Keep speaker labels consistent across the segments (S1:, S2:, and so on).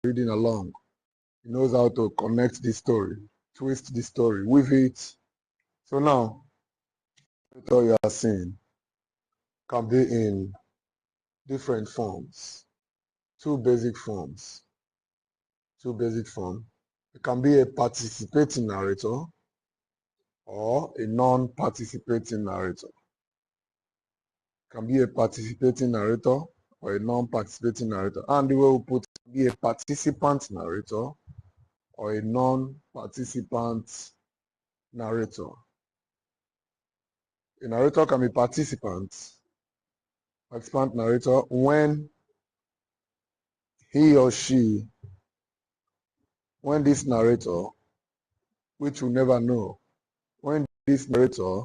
S1: reading along. He knows how to connect the story, twist the story, weave it. So now, what you are seeing can be in different forms, two basic forms. It can be a participating narrator or a non-participating narrator. It can be a participating narrator or a non-participating narrator. And the way we put it, be a participant narrator or a non-participant narrator. A narrator can be participant narrator when he or she, when this narrator, which we never know, when this narrator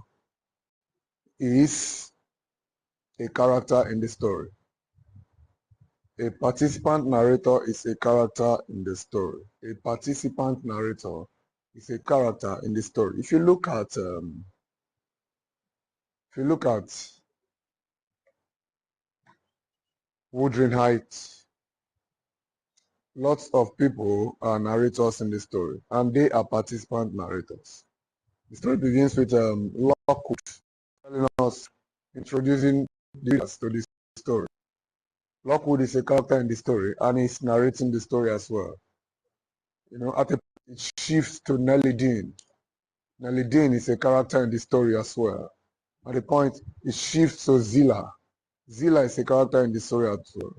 S1: is a character in the story. A participant narrator is a character in the story. A participant narrator is a character in the story. If you look at Wuthering Heights, lots of people are narrators in the story, and they are participant narrators. The story begins with Lockwood telling us, introducing the readers to the story. Lockwood is a character in the story, and he's narrating the story as well. You know, at a point it shifts to Nellie Dean. Nellie Dean is a character in the story as well. At a point it shifts to Zilla. Zilla is a character in the story as well.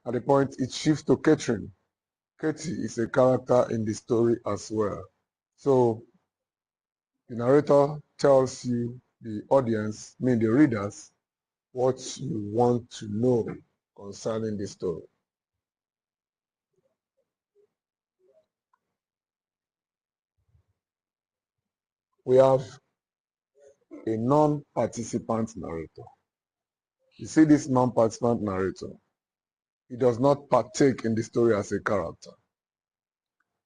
S1: At a point it shifts to Catherine. Katie is a character in the story as well. So the narrator tells you, the audience, the readers, what you want to know concerning the story. We have a non-participant narrator. You see this non-participant narrator, he does not partake in the story as a character.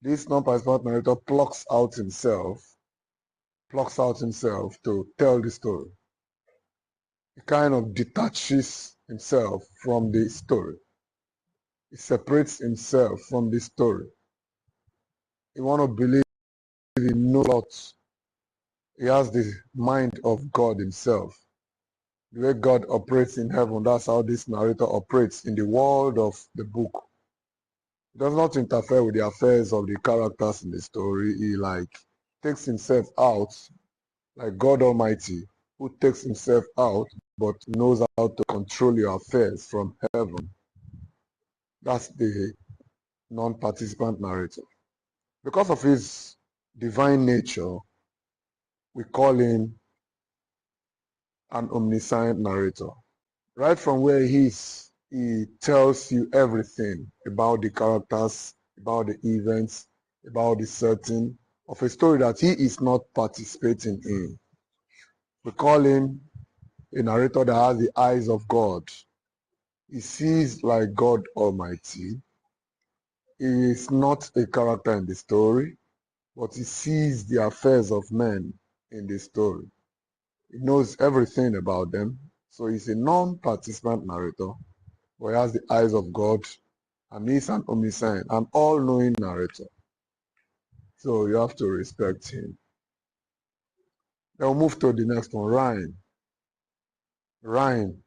S1: This non-participant narrator plucks out himself to tell the story. He kind of detaches himself from the story. He separates himself from the story. He want to believe he knows a lot. He has the mind of God himself. The way God operates in heaven, that's how this narrator operates in the world of the book. He does not interfere with the affairs of the characters in the story. He takes himself out, like God Almighty, who takes himself out but knows how to control your affairs from heaven. That's the non-participant narrator. Because of his divine nature, we call him an omniscient narrator. Right from where he is, he tells you everything about the characters, about the events, about the setting of a story that he is not participating in. We call him a narrator that has the eyes of God. He sees like God Almighty. He is not a character in the story, but he sees the affairs of men in the story. He knows everything about them. So he's a non-participant narrator, but he has the eyes of God, and he's an omniscient, an all-knowing narrator. So you have to respect him. Then we'll move to the next one, rhyme. Rhyme.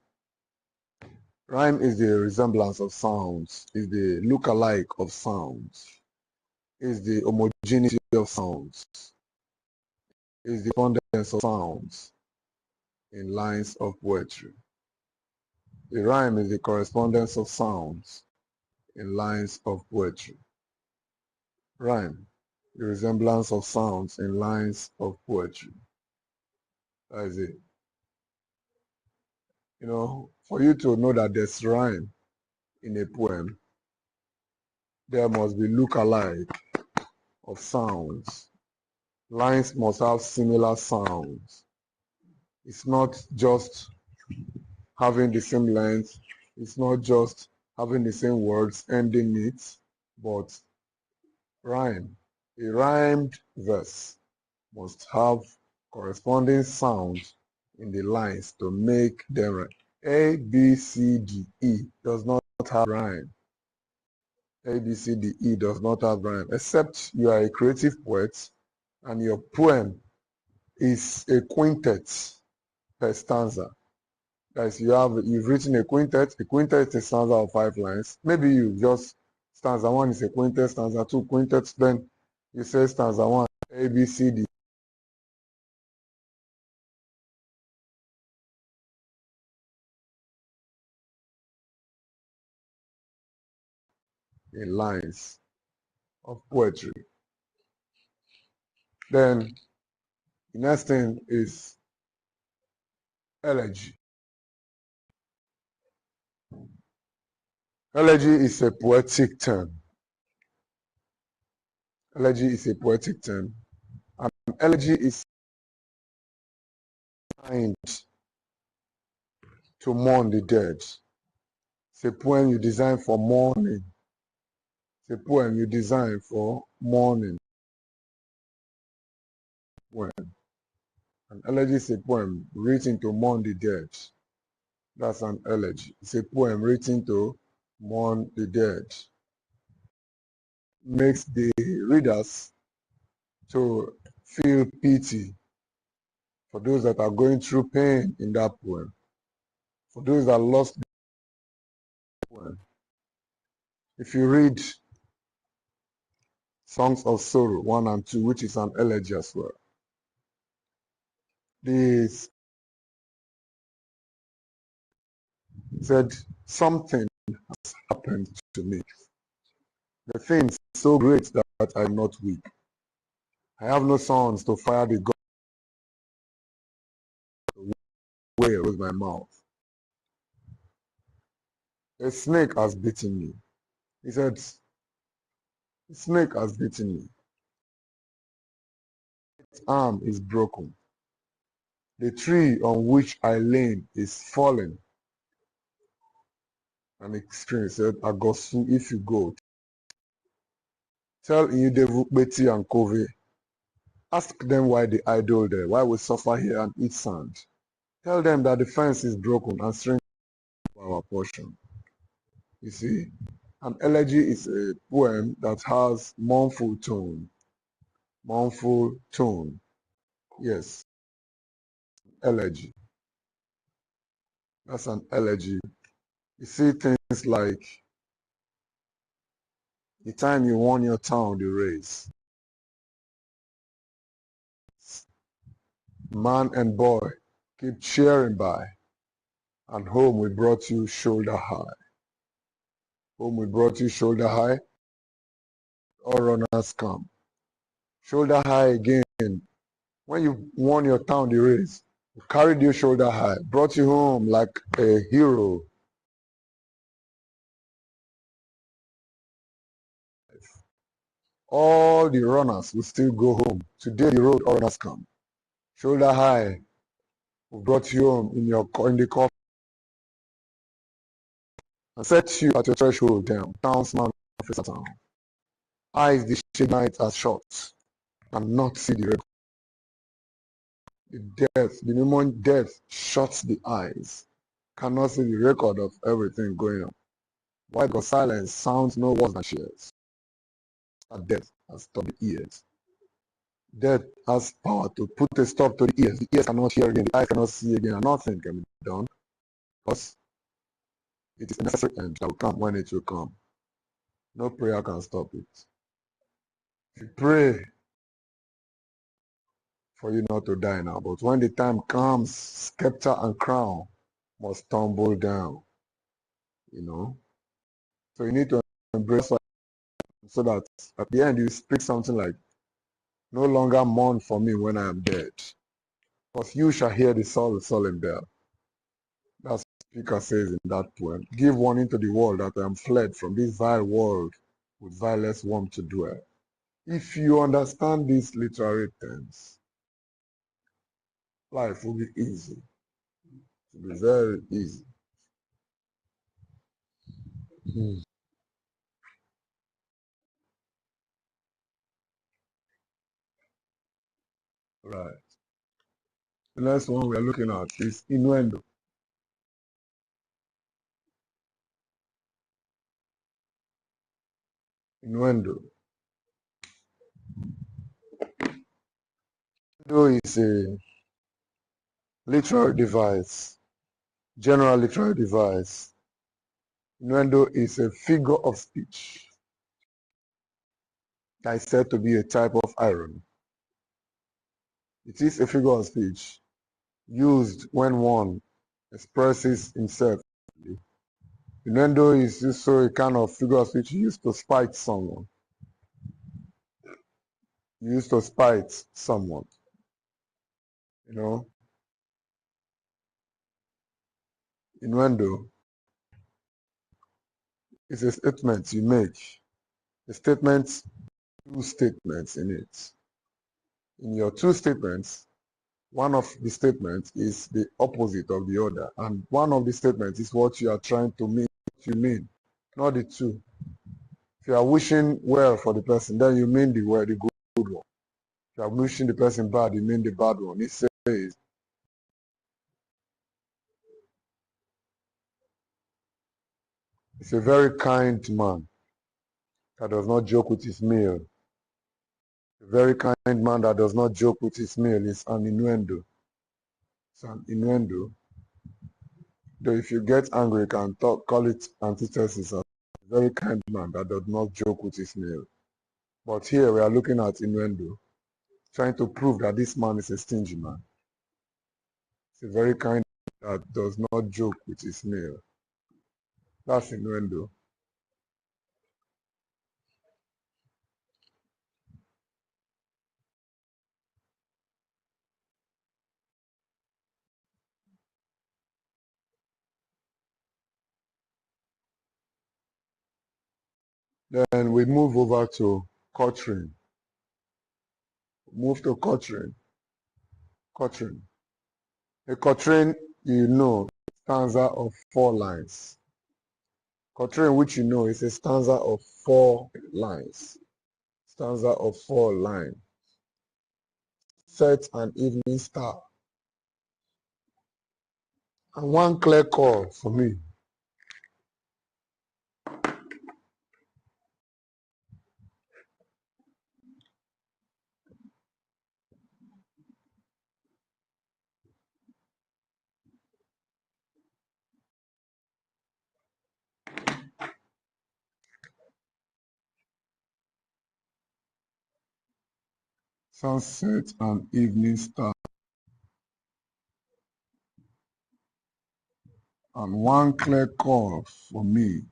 S1: Rhyme is the resemblance of sounds, is the look-alike of sounds, is the homogeneity of sounds, is the abundance of sounds in lines of poetry. The rhyme is the correspondence of sounds in lines of poetry. Rhyme, the resemblance of sounds in lines of poetry. That is it. You know, for you to know that there's rhyme in a poem, there must be look-alike of sounds. Lines must have similar sounds. It's not just having the same length. It's not just having the same words ending it, but rhyme. A rhymed verse must have corresponding sounds in the lines to make them rhyme. A, B, C, D, E does not have rhyme. A, B, C, D, E does not have rhyme, except you are a creative poet and your poem is a quintet per stanza. That is, you've written a quintet. A quintet is a stanza of 5 lines. Maybe you just stanza 1 is a quintet, stanza 2 quintets, then you say stanza 1 A, B, C, D. In lines of poetry. Then the next thing is elegy. Elegy is a poetic term. Elegy is a poetic term. And elegy is designed to mourn the dead. It's a poem you design for mourning. It's a poem you design for mourning. Poem. An elegy is a poem written to mourn the dead. That's an elegy. It's a poem written to mourn the dead. Makes the readers to feel pity for those that are going through pain in that poem, for those that lost the poem. If you read Songs of Sorrow 1 and 2, which is an elegy as well, this said, something has happened to me. The thing is so great that I'm not weak. I have no sons to fire the God away with my mouth. A snake has bitten me. He said, a snake has bitten me. Its arm is broken. The tree on which I lean is fallen. And the screen said, Agosu, if you go, tell Inyidevu, Betty and Kove, ask them why they idle there, why we suffer here and eat sand. Tell them that the fence is broken and strange for our portion. You see, an elegy is a poem that has mournful tone. Mournful tone. Yes, elegy. That's an elegy. You see things like the time you won your town the race. Man and boy keep cheering by, and home we brought you shoulder high. Home we brought you shoulder high, all runners come. Shoulder high again. When you won your town the race, we carried you shoulder high, brought you home like a hero. All the runners will still go home. Today the road all runners come. Shoulder high, we brought you home in the coffin and set you at your threshold down. Townsman of town. Eyes the shade night as shot, and not see the record. The moment death shuts the eyes, cannot see the record of everything going on. Why? Because silence sounds no worse than cheers. And death has stopped the ears. Death has power to put a stop to the ears. The ears cannot hear again, the eyes cannot see again, and nothing can be done because it is a necessary end that will come when it will come. No prayer can stop it. If you pray for you not to die now, but when the time comes, scepter and crown must tumble down, you know. So you need to embrace life so that at the end you speak something like, no longer mourn for me when I am dead, because you shall hear the solemn bell. That's what the speaker says in that poem. Give warning to the world that I am fled from this vile world with vilest worm to dwell. If you understand these literary terms, life will be easy. It will be very easy. Right. The next one we are looking at is innuendo. Innuendo. Innuendo is a literary device, general literary device. Innuendo is a figure of speech that is said to be a type of irony. It is a figure of speech used when one expresses himself. Innuendo is also a kind of figure of speech used to spite someone. Used to spite someone. You know, innuendo is a statement you make. The statement, two statements in it. In your two statements, one of the statements is the opposite of the other, and one of the statements is what you are trying to mean. You mean, not the two. If you are wishing well for the person, then you mean the good one. If you are wishing the person bad, you mean the bad one. It says, it's a very kind man that does not joke with his meal. A very kind man that does not joke with his meal is an innuendo. It's an innuendo. Though if you get angry, you can call it antithesis. A very kind man that does not joke with his meal. But here we are looking at innuendo, trying to prove that this man is a stingy man. It's a very kind man that does not joke with his meal. That's innuendo. Then we move over to quatrain. Move to quatrain. Quatrain. A quatrain, you know, stanza of 4 lines. Quatrain, which you know, is a stanza of 4 lines. Stanza of 4 lines. Set an evening star. And one clear call for me. Sunset and evening star. And one clear call for me.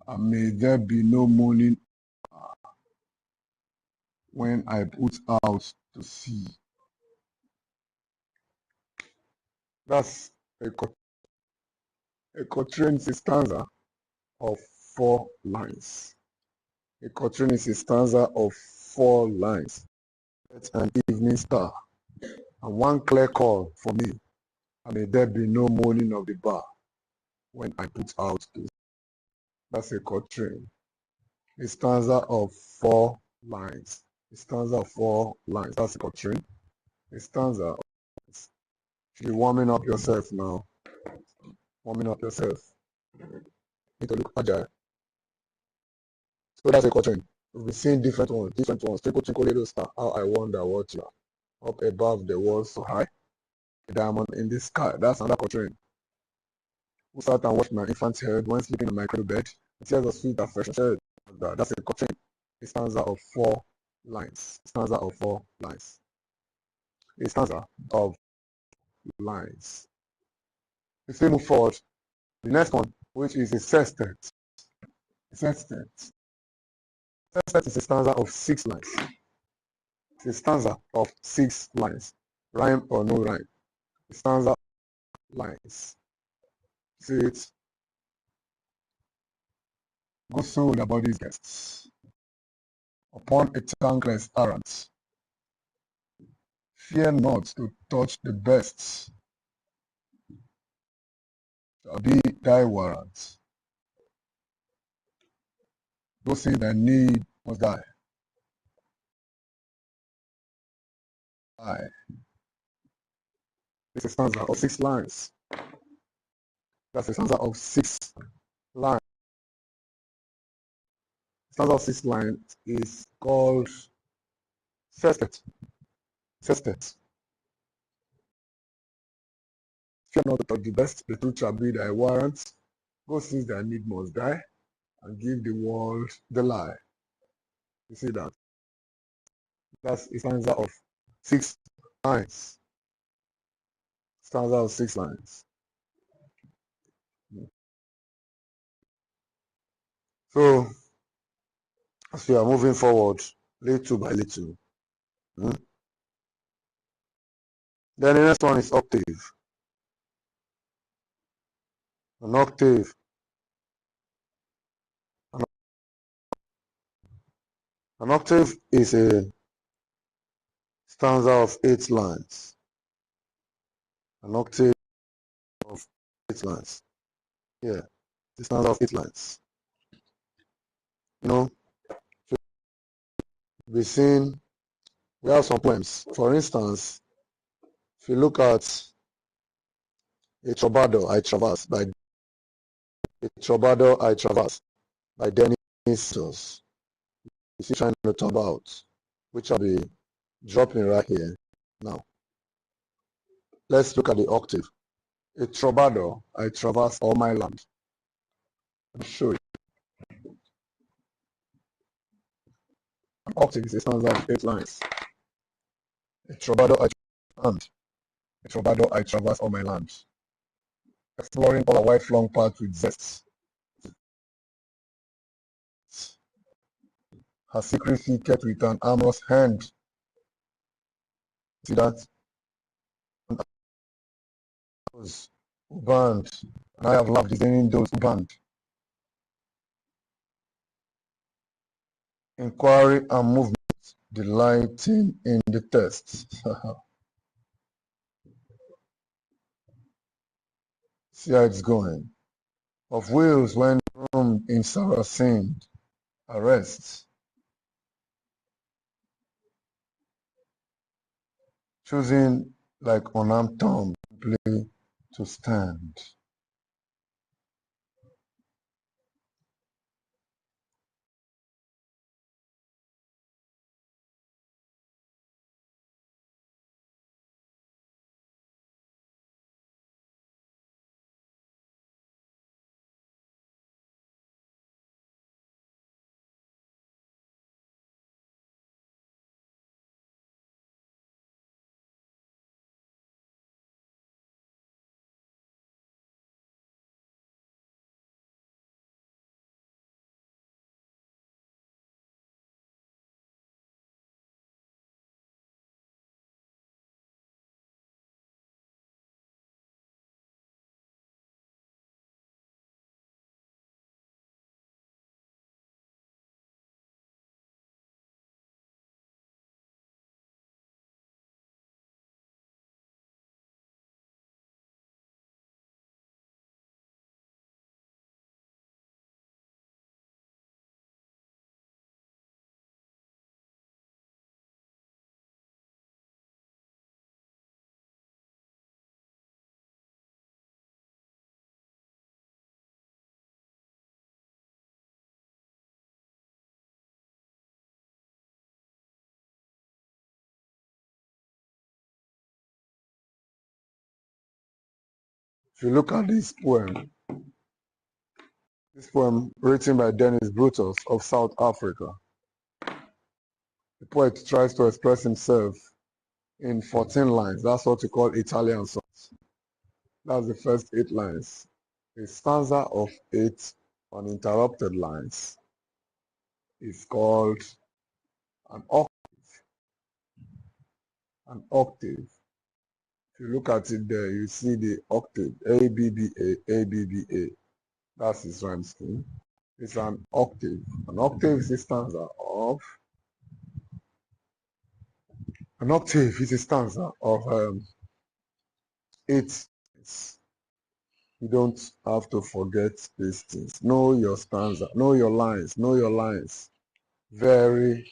S1: And may there be no morning when I put out to sea. That's a quatrain is a stanza of 4 lines. A quatrain is a stanza of 4 lines. It's an evening star. And one clear call for me. And may there be no moaning of the bar when I put out to sea. That's a quatrain. A stanza of 4 lines. A stanza of 4 lines. That's a quatrain. A stanza of should be warming up yourself now. Warming up yourself. Need to look agile. So that's a quatrain. We've been seeing different ones. Twinkle, twinkle, little star. How I wonder what you are. Up above the world so high. A diamond in the sky. That's another quatrain. Who sat and watched my infant's head when sleeping in my cradle bed? The tears of sweet affection. That's a quatrain. A stanza of 4 lines. A stanza of 4 lines. A stanza of lines. If we move forward, the next one, which is a sextet. Sextet. Sextet is a stanza of 6 lines. It's a stanza of 6 lines. Rhyme or no rhyme. A stanza of lines. See it. Go so the body's guests. Upon a thankless errand. Fear not to touch the best. Shall be thy warrant. Those say thy need must die. It's a stanza of 6 lines. That's a stanza of 6 lines. stanza of 6 lines is called sestet. Sestet. Fear not of the best, the truth shall be thy warrant. Go since thy need must die, and give the world the lie. You see that? That's a stanza of 6 lines. Stanza of 6 lines. So, as we are moving forward, little by little. Then the next one is octave. An octave. An octave is a stanza of 8 lines. An octave of 8 lines. Yeah, the stanza of 8 lines. You know, we've seen, we have some poems. For instance, if you look at A Troubadour I Traverse by Dennis Santos, is he trying to talk about, which I'll be dropping right here now. Let's look at the octave. A troubadour I traverse all my land. Let me show you. An octave is a stanza of 8 lines. A troubadour I traverse all my land, exploring all a wide-flung path with zest. Her secret he kept with an amorous hand. See that? And those who burned, and I have loved disdaining those who burned. Inquiry and movement, delighting in the test. See how it's going. Of wheels when roamed in Saracen, arrest. Choosing like unarmed thumb simply to stand. If you look at this poem written by Dennis Brutus of South Africa, the poet tries to express himself in 14 lines. That's what we call Italian songs. That's the first 8 lines. A stanza of 8 uninterrupted lines is called an octave. An octave. If you look at it there, you see the octave, A, B, B, A, A, B, B, A. That's his rhyme scheme. It's an octave. An octave is a stanza of An octave is a stanza of 8. You don't have to forget these things. Know your stanza. Know your lines. Know your lines. Very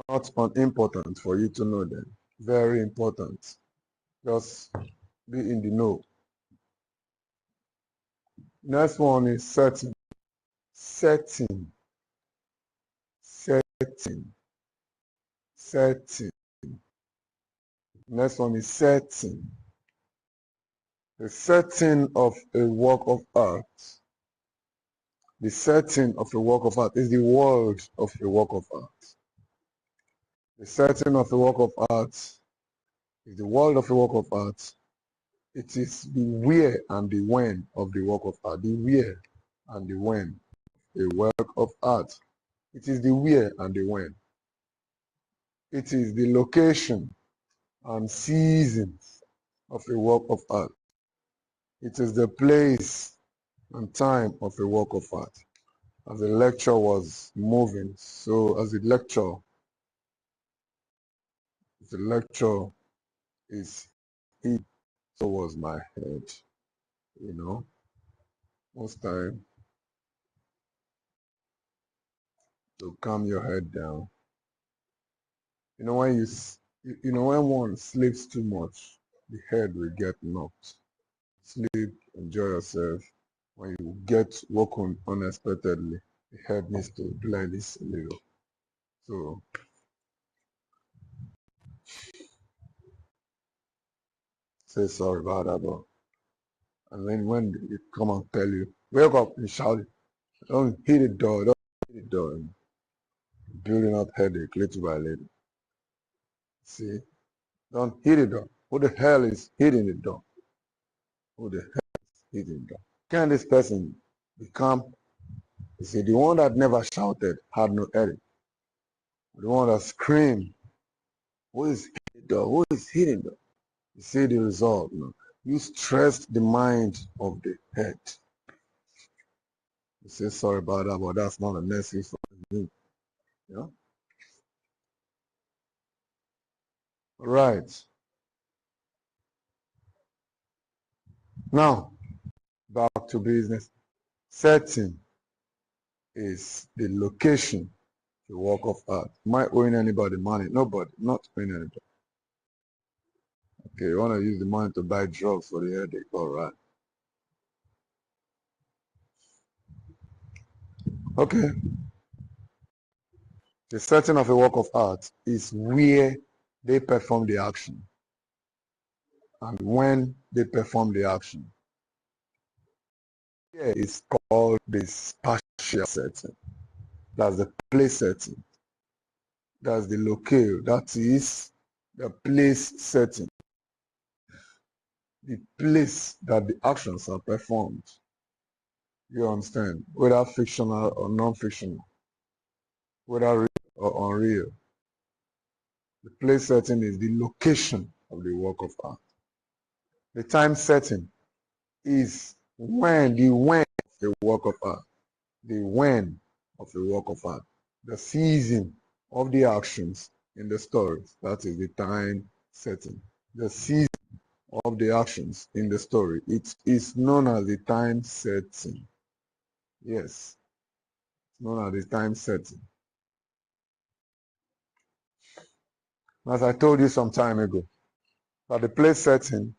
S1: not unimportant for you to know them. Very important. Just be in the know. Next one is setting. setting, setting, setting. Next one is setting. The setting of a work of art. The setting of a work of art is the world of a work of art. The setting of a work of art is the world of a work of art. It is the where and the when of the work of art. The where and the when. A work of art. It is the where and the when. It is the location and seasons of a work of art. It is the place and time of a work of art. As the lecture was moving, so as the lecture is hit towards my head, you know, most time to calm your head down. You know, when when one sleeps too much, the head will get knocked. Sleep, enjoy yourself. When you get woken unexpectedly, the head needs to blend this a little. So say sorry about that, but and then when they come and tell you, wake up and shout, don't hit the door, don't hit the door, and building up headache little by little. See, don't hit the door. Who the hell is hitting the door? Who the hell is hitting the door? Can this person become? You see, the one that never shouted had no headache. The one that screamed, who is hitting the door? Who is hitting the door? You see the result. You stressed the mind of the head. You say sorry about that, but that's not a message for me. You know? All right. Now, back to business. Setting is the location, the work of art. Am I owing anybody money? Nobody. Not owing anybody. Okay, you want to use the money to buy drugs for the headache. All right. Okay. The setting of a work of art is where they perform the action and when they perform the action. Here is called the spatial setting. That's the place setting. That's the locale. That is the place setting. The place that the actions are performed. You understand? Whether fictional or non-fictional. Whether real or unreal. The place setting is the location of the work of art. The time setting is the when of the work of art. The when of the work of art. The season of the actions in the story. That is the time setting. The season of the actions in the story. It is known as the time setting. Yes, it's known as the time setting. As I told you some time ago, that the place setting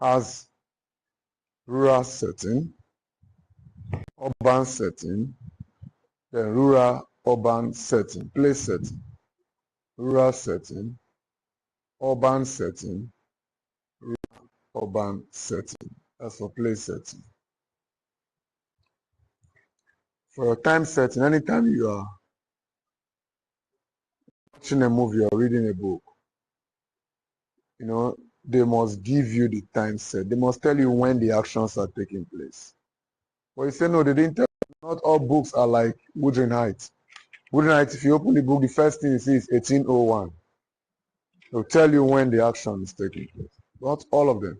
S1: has rural setting, urban setting, then rural urban setting, place setting, rural setting, urban setting, rural urban setting. That's for place setting. For your time setting, anytime you are watching a movie or reading a book, they must give you the time set. They must tell you when the actions are taking place. But you say, no, they didn't tell you. Not all books are like Wuthering Heights. Wuthering Heights, if you open the book, the first thing you see is 1801. They'll tell you when the action is taking place. Not all of them.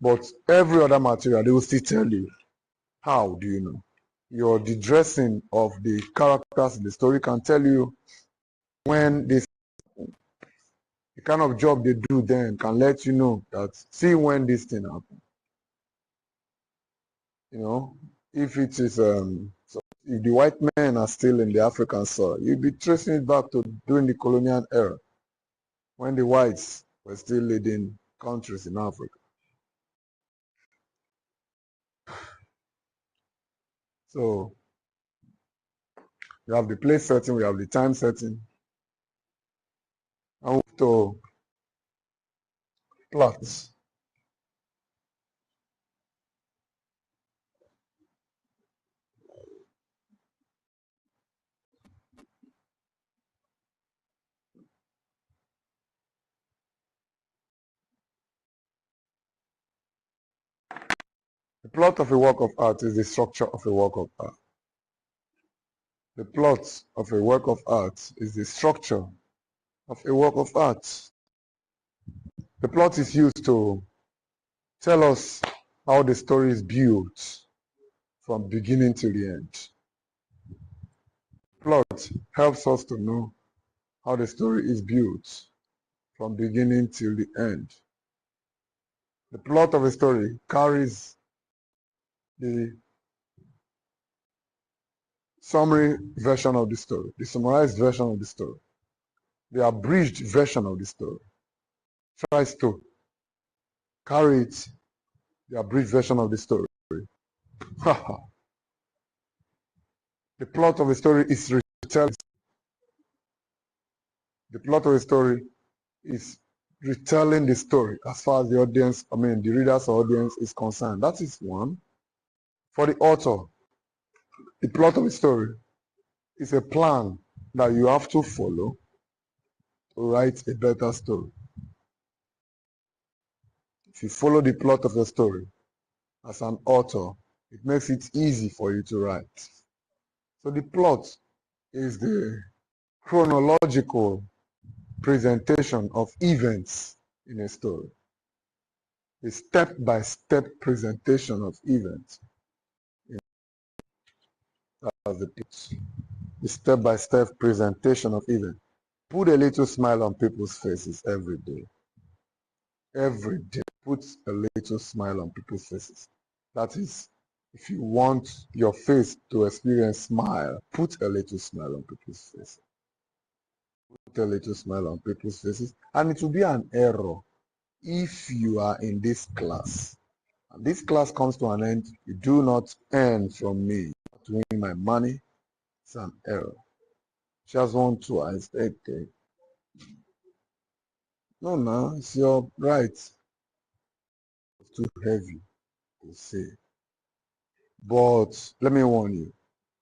S1: But every other material, they will still tell you. How do you know? The dressing of the characters in the story can tell you when this, the kind of job they do then can let you know that, see when this thing happens. If it is, so if the white men are still in the African soil, you'll be tracing it back to during the colonial era, when the whites were still leading countries in Africa. So We have the place setting, we have the time setting, and we have to plot. The plot of a work of art is the structure of a work of art. The plot of a work of art is the structure of a work of art. The plot is used to tell us how the story is built from beginning to the end. Plot helps us to know how the story is built from beginning till the end. The plot of a story carries the summary version of the story, the summarized version of the story, the abridged version of the story. Tries to carry it, the abridged version of the story. The plot of a story is retelling. The plot of a story is retelling the story as far as the audience, the reader's audience is concerned. That is one. For the author, the plot of a story is a plan that you have to follow to write a better story. If you follow the plot of a story as an author, it makes it easy for you to write. So the plot is the chronological presentation of events in a story. The step-by-step presentation of events. That's the plot. The step-by-step presentation of events. Put a little smile on people's faces every day. Every day, put a little smile on people's faces. That is, if you want your face to experience smile, put a little smile on people's faces. Put a little smile on people's faces. And it will be an error if you are in this class. And this class comes to an end, you do not earn from me. To win my money, it's an error. Just one, two, I said, no, it's your right. It's too heavy to say. But let me warn you,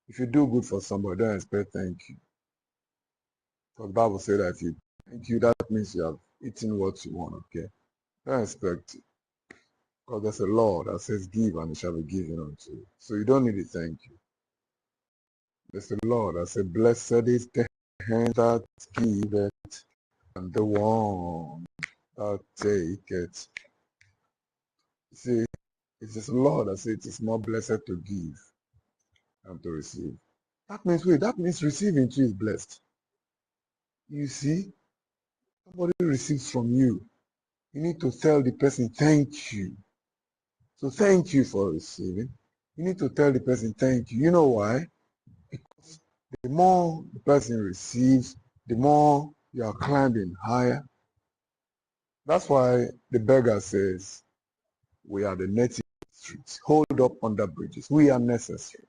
S1: if you do good for somebody, don't expect thank you. Because the Bible says that if you thank you, that means you have eaten what you want, okay? Don't expect it. Because there's a law that says give and it shall be given unto you. So you don't need to thank you. There's a law that says blessed is the hand that giveth and the one that taketh. See, it's just a law that says it is more blessed to give than to receive. That means receiving too is blessed. You see, somebody receives from you. You need to tell the person thank you. So thank you for receiving. You need to tell the person thank you. You know why? Because the more the person receives, the more you are climbing higher. That's why the beggar says, we are the native streets. Hold up under bridges. We are necessary.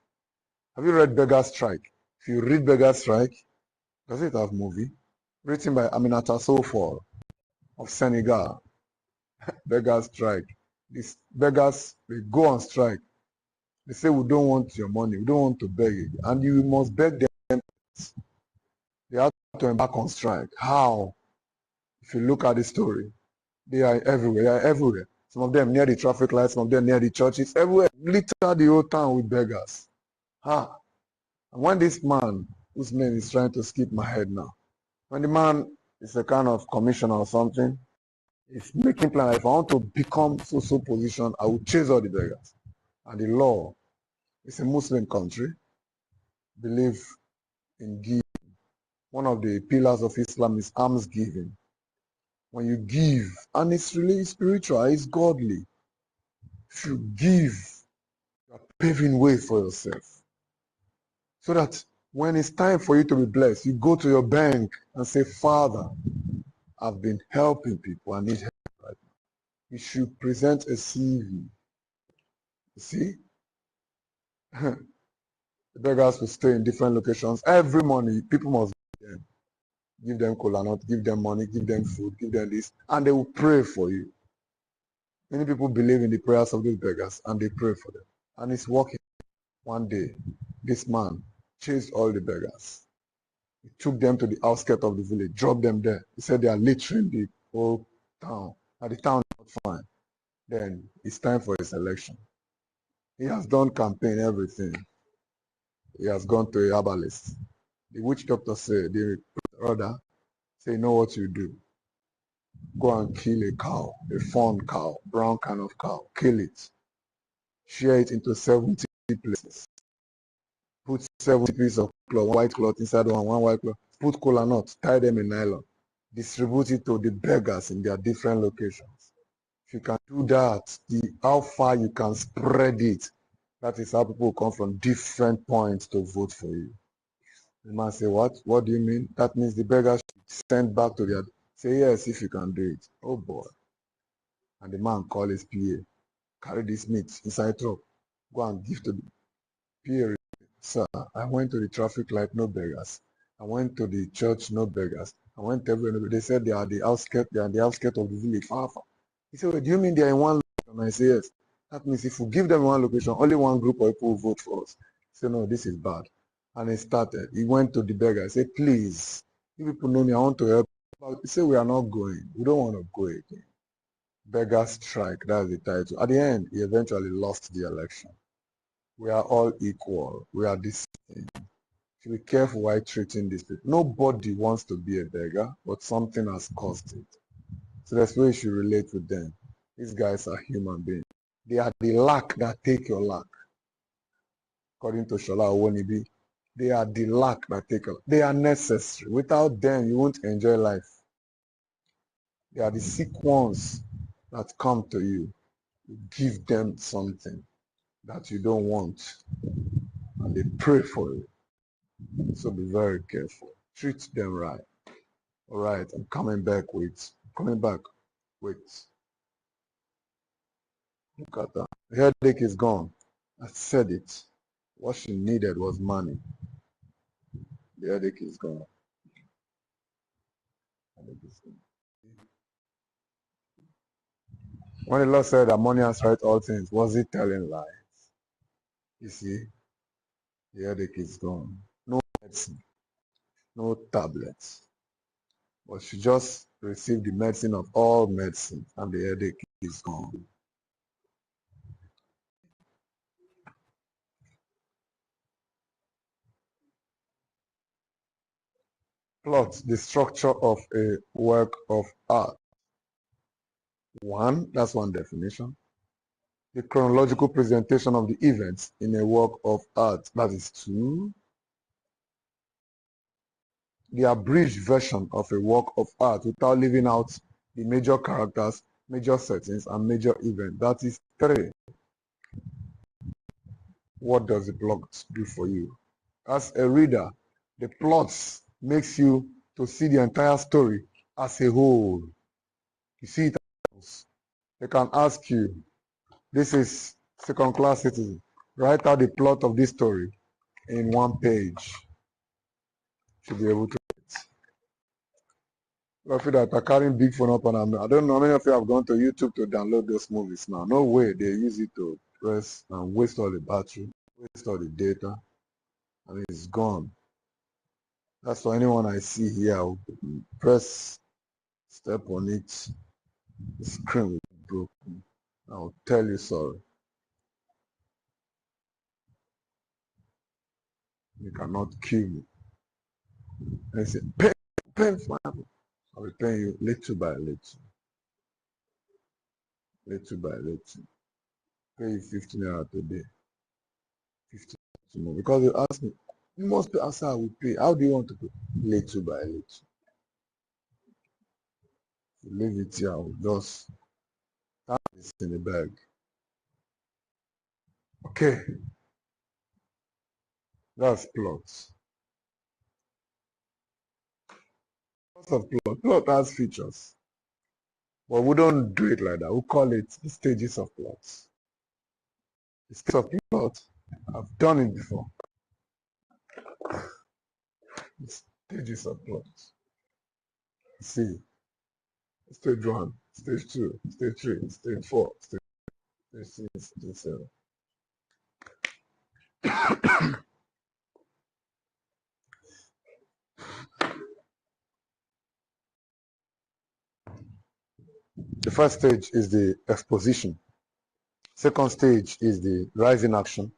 S1: Have you read Beggar Strike? If you read Beggar Strike, does it have movie? Written by Aminata Sofo of Senegal. Beggar Strike. These beggars, they go on strike. They say, we don't want your money. We don't want to beg you. And you must beg them. They have to embark on strike. How? If you look at the story, they are everywhere. They are everywhere. Some of them near the traffic lights, some of them near the churches, everywhere. Litter the whole town with beggars. And when this man, whose name is trying to skip my head now, when the man is a kind of commissioner or something, he's making plans. If I want to become so position, I will chase all the beggars. And the law, it's a Muslim country, believe in giving. One of the pillars of Islam is alms giving. When you give, and it's really spiritual, it's godly. If you give, you are paving way for yourself. So that when it's time for you to be blessed, you go to your bank and say, Father, I've been helping people, I need help right now. You should present a CV. You see? The beggars will stay in different locations. Every morning, people must give them kola nut, give them money, give them food, give them this, and they will pray for you. Many people believe in the prayers of these beggars, and they pray for them. And it's working. One day, this man chased all the beggars. He took them to the outskirts of the village, dropped them there. He said they are littering the whole town. And the town is not fine. Then it's time for his election. He has done campaign, everything. He has gone to a herbalist. The witch doctor said, the brother, say, you know what you do? Go and kill a cow, a fawn cow, brown kind of cow. Kill it. Share it into 70 places. Put 70 pieces of cloth, white cloth inside one white cloth. Put kola nuts, tie them in nylon. Distribute it to the beggars in their different locations. If you can do that, how far you can spread it, that is how people come from different points to vote for you. The man say, what? What do you mean? That means the beggars should send back to their... Say, yes, if you can do it. Oh, boy. And the man call his PA. Carry this meat inside truck. Go and give to the PA. Sir, I went to the traffic light, no beggars. I went to the church, no beggars. I went everywhere. They said they are the outskirts, of the village. Far, far. He said, well, do you mean they are in one location? I say, yes. That means if we give them one location, only one group of people will vote for us. He said, no, this is bad. And he started. He went to the beggar. He said, please, you people know me, I want to help. He said, we are not going. We don't want to go again. Beggar strike, that's the title. At the end, he eventually lost the election. We are all equal. We are the same. So be careful while treating these people. Nobody wants to be a beggar, but something has caused it. So that's where you should relate with them. These guys are human beings. They are the lack that take your lack. According to Shola Owonibi, they are the lack that take your lack. They are necessary. Without them, you won't enjoy life. They are the sick ones that come to you. You give them something that you don't want, and they pray for you. So be very careful. Treat them right. All right, I'm coming back with, look at that. The headache is gone. I said it. What she needed was money. The headache is gone. When the Lord said that money has right all things, was he telling lies? You see, the headache is gone. No medicine, no tablets. But she just received the medicine of all medicine, and the headache is gone. Plot the structure of a work of art. One, that's one definition. The chronological presentation of the events in a work of art, that is two. The abridged version of a work of art without leaving out the major characters, major settings, and major events, that is three. What does the plot do for you? As a reader, the plots makes you to see the entire story as a whole. You see it as they can ask you, this is second class citizen. Write out the plot of this story in one page. Should be able to. I feel that are carrying big phone up and I don't know how many of you have gone to YouTube to download those movies now. No way they use it to press and waste all the battery, waste all the data, and it's gone. That's for anyone I see here. I'll press, step on it, the screen will be broken. I'll tell you sorry. You cannot kill me. And I say, pay for it. I'll be paying you little by little. Little by little. Pay you 15 naira today. 15 tomorrow. Because you ask me, you must pay as I will pay. How do you want to pay? Little by little. You leave it here, I will just have this in the bag. Okay. That's plots. Lots of plot. Plot has features. But we don't do it like that. We call it the stages of plots. The stages of plot, I've done it before. Stages of plot. See, stage 1, stage 2, stage 3, stage 4, stage 6, stage 7. The first stage is the exposition. Second stage is the rising action.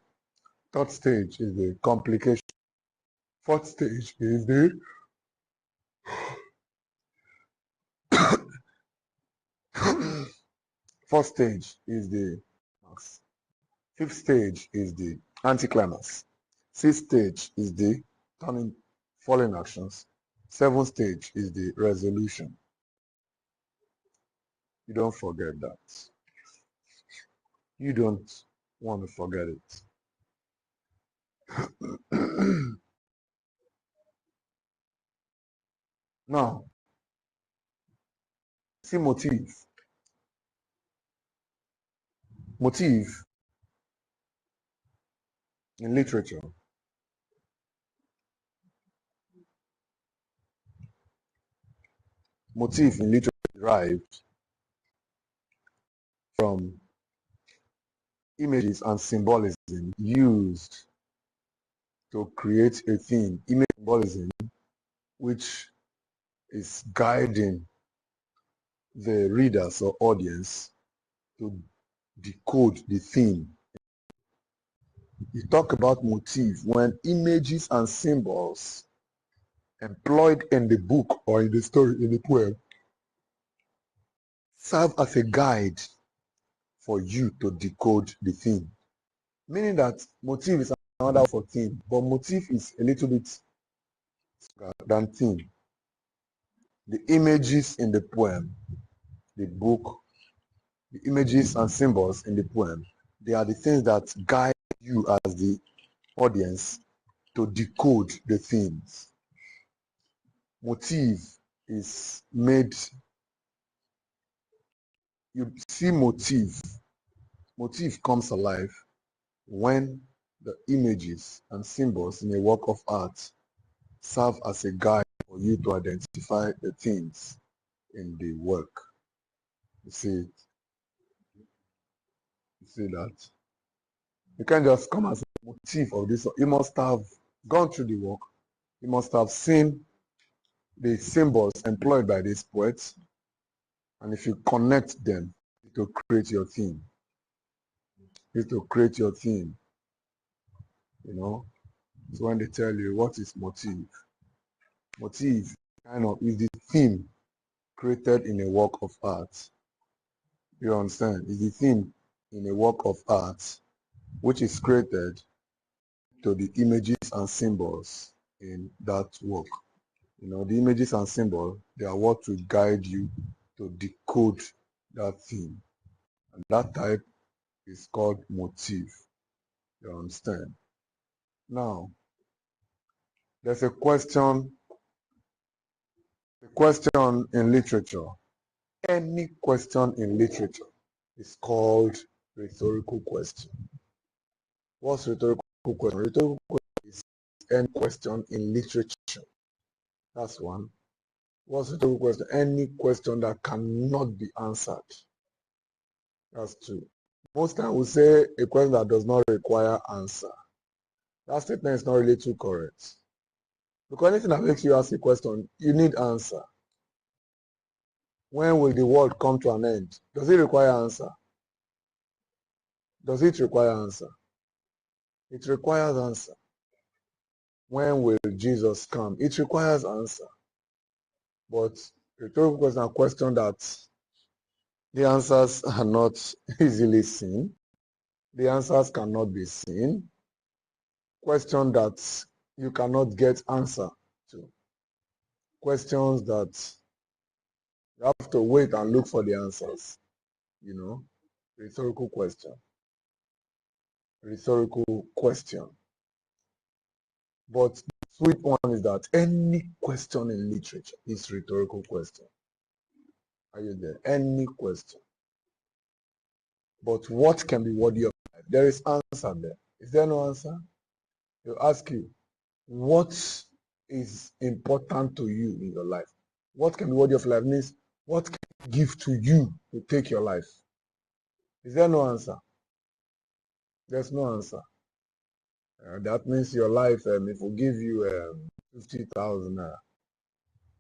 S1: Third stage is the complication. Fourth stage is the fourth stage is the climax. Fifth stage is the anticlimax. Sixth stage is the turning falling actions. Seventh stage is the resolution. You don't forget that. You don't want to forget it. Now, see motif. Motif in literature. Motif in literature derived from images and symbolism used to create a theme. Image symbolism, which is guiding the readers or audience to decode the theme. You talk about motif when images and symbols employed in the book or in the story, in the poem, serve as a guide for you to decode the theme. Meaning that motif is another word for theme, but motif is a little bit than theme. The images in the poem, the book, the images and symbols in the poem, they are the things that guide you as the audience to decode the themes. Motif is made, you see motif comes alive when the images and symbols in a work of art serve as a guide for you to identify the themes in the work. You see it? You see that? You can't just come as a motif of this. You must have gone through the work. You must have seen the symbols employed by these poets. And if you connect them to create your theme, to create your theme, you know. So when they tell you what is motif, motif kind of is the theme created in a work of art. You understand? It's the theme in a work of art which is created to the images and symbols in that work. You know, the images and symbols, they are what will guide you to decode that theme. And that type is called motif. You understand? Now, there's a question in literature. Any question in literature is called rhetorical question. What's rhetorical question? Rhetorical question is any question in literature. That's one. What's rhetorical question? Any question that cannot be answered. That's two. Most times we say a question that does not require answer. That statement is not really too correct. Because anything that makes you ask a question, you need answer. When will the world come to an end? Does it require answer? Does it require answer? It requires answer. When will Jesus come? It requires answer. But rhetorical questions are questions that the answers are not easily seen. The answers cannot be seen. Questions that you cannot get answer to. Questions that you have to wait and look for the answers. You know, rhetorical question. Rhetorical question. But the sweet one is that any question in literature is rhetorical question. Are you there? Any question. But what can be worthy of life? There is answer there. Is there no answer? They'll ask you, what is important to you in your life. What can be worthy of life means what can I give to you to take your life? Is there no answer? There's no answer. That means your life, if we give you 50,000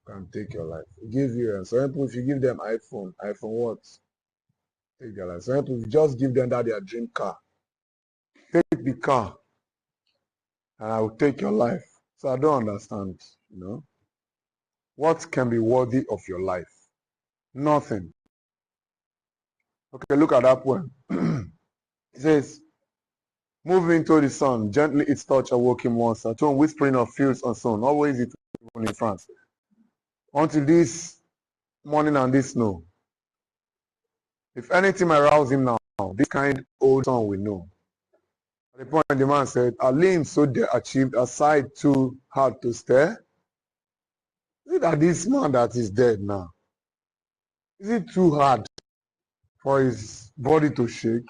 S1: can take your life. We give you, some people, if you give them iPhone what? Take their life. Some people, if you just give them that their dream car, take the car and I will take your life. So I don't understand, What can be worthy of your life? Nothing. Okay, look at that poem. It says, move into the sun, gently its touch awoke him once, at home whispering of fields unsown, always it in France. Until this morning and this snow. If anything might rouse him now, this kind old song we know. At the point the man said, a limb so achieved, a sight too hard to stare. Is it that this man that is dead now? Is it too hard for his body to shake?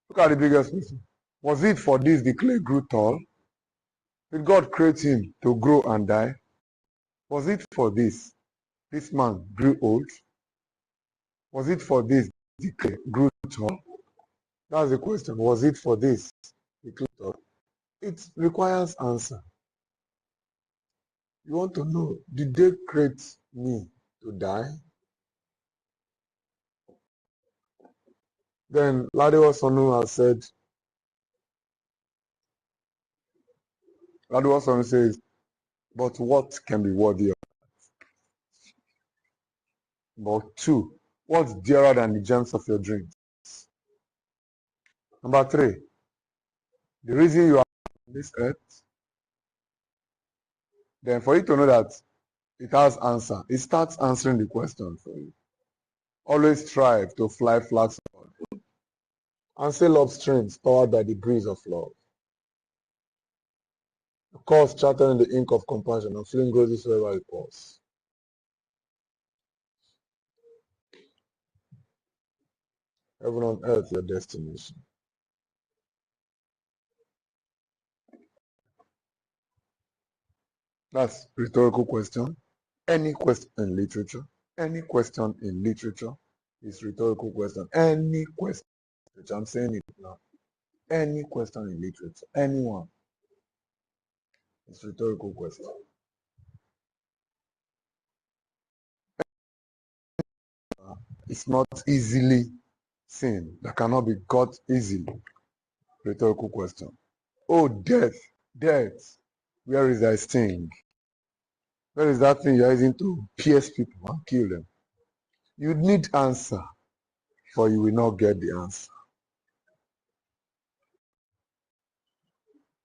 S1: Look at the biggest question. Was it for this the clay grew tall? Did God create him to grow and die? Was it for this man grew old? Was it for this the clay grew tall? That's the question. Was it for this the clay tall? It requires answer. You want to know, did they create me to die? Then Ladiwa Sonu has said, Ladiwa Sonu says, but what can be worthy of? But two, what's dearer than the gems of your dreams? Number three, the reason you are on this earth. Then for you to know that it has answer, it starts answering the question for you. Always strive to fly flags upward and sail up streams powered by the breeze of love. The cause charted in the ink of compassion and feeling roses wherever it pours. Heaven on earth, your destination. That's rhetorical question. Any question in literature is rhetorical question. Any question, I'm saying it now. Any question in literature, anyone, is rhetorical question. It's not easily seen, that cannot be got easily. Rhetorical question. Oh, death, where is thy sting? Where is that thing you're using to pierce people and kill them? You need answer, for you will not get the answer.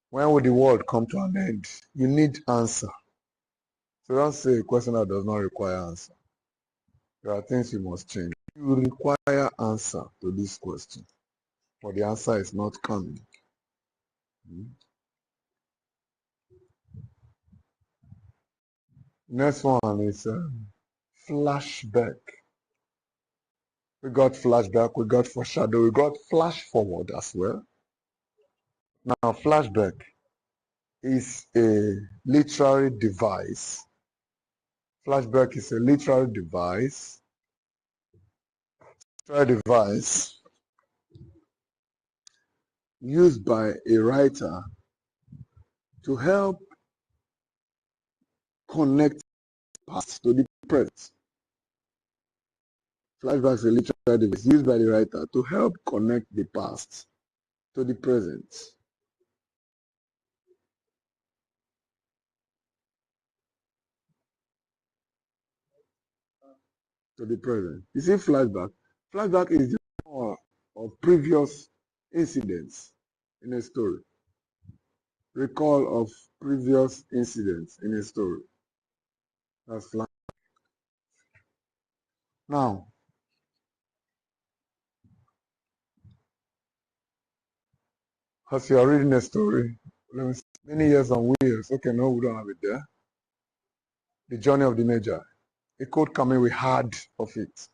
S1: When will the world come to an end? You need answer. So don't say a question that does not require answer. There are things you must change. You require answer to this question, but the answer is not coming. Next one is flashback. We got flashback, we got foreshadow, we got flash forward as well. Now, flashback is a literary device. Flashback is a literary device. Used by a writer to help connect past to the present. Flashback is a literary device used by the writer to help connect the past to the present. To the present. You see, flashback. Flashback is the power of previous incidents in a story. Recall of previous incidents in a story. That's flashback. Now, as you are reading a story, many years on wheels. Okay, no, we don't have it there. The journey of the Magi. A code coming, we heard of it.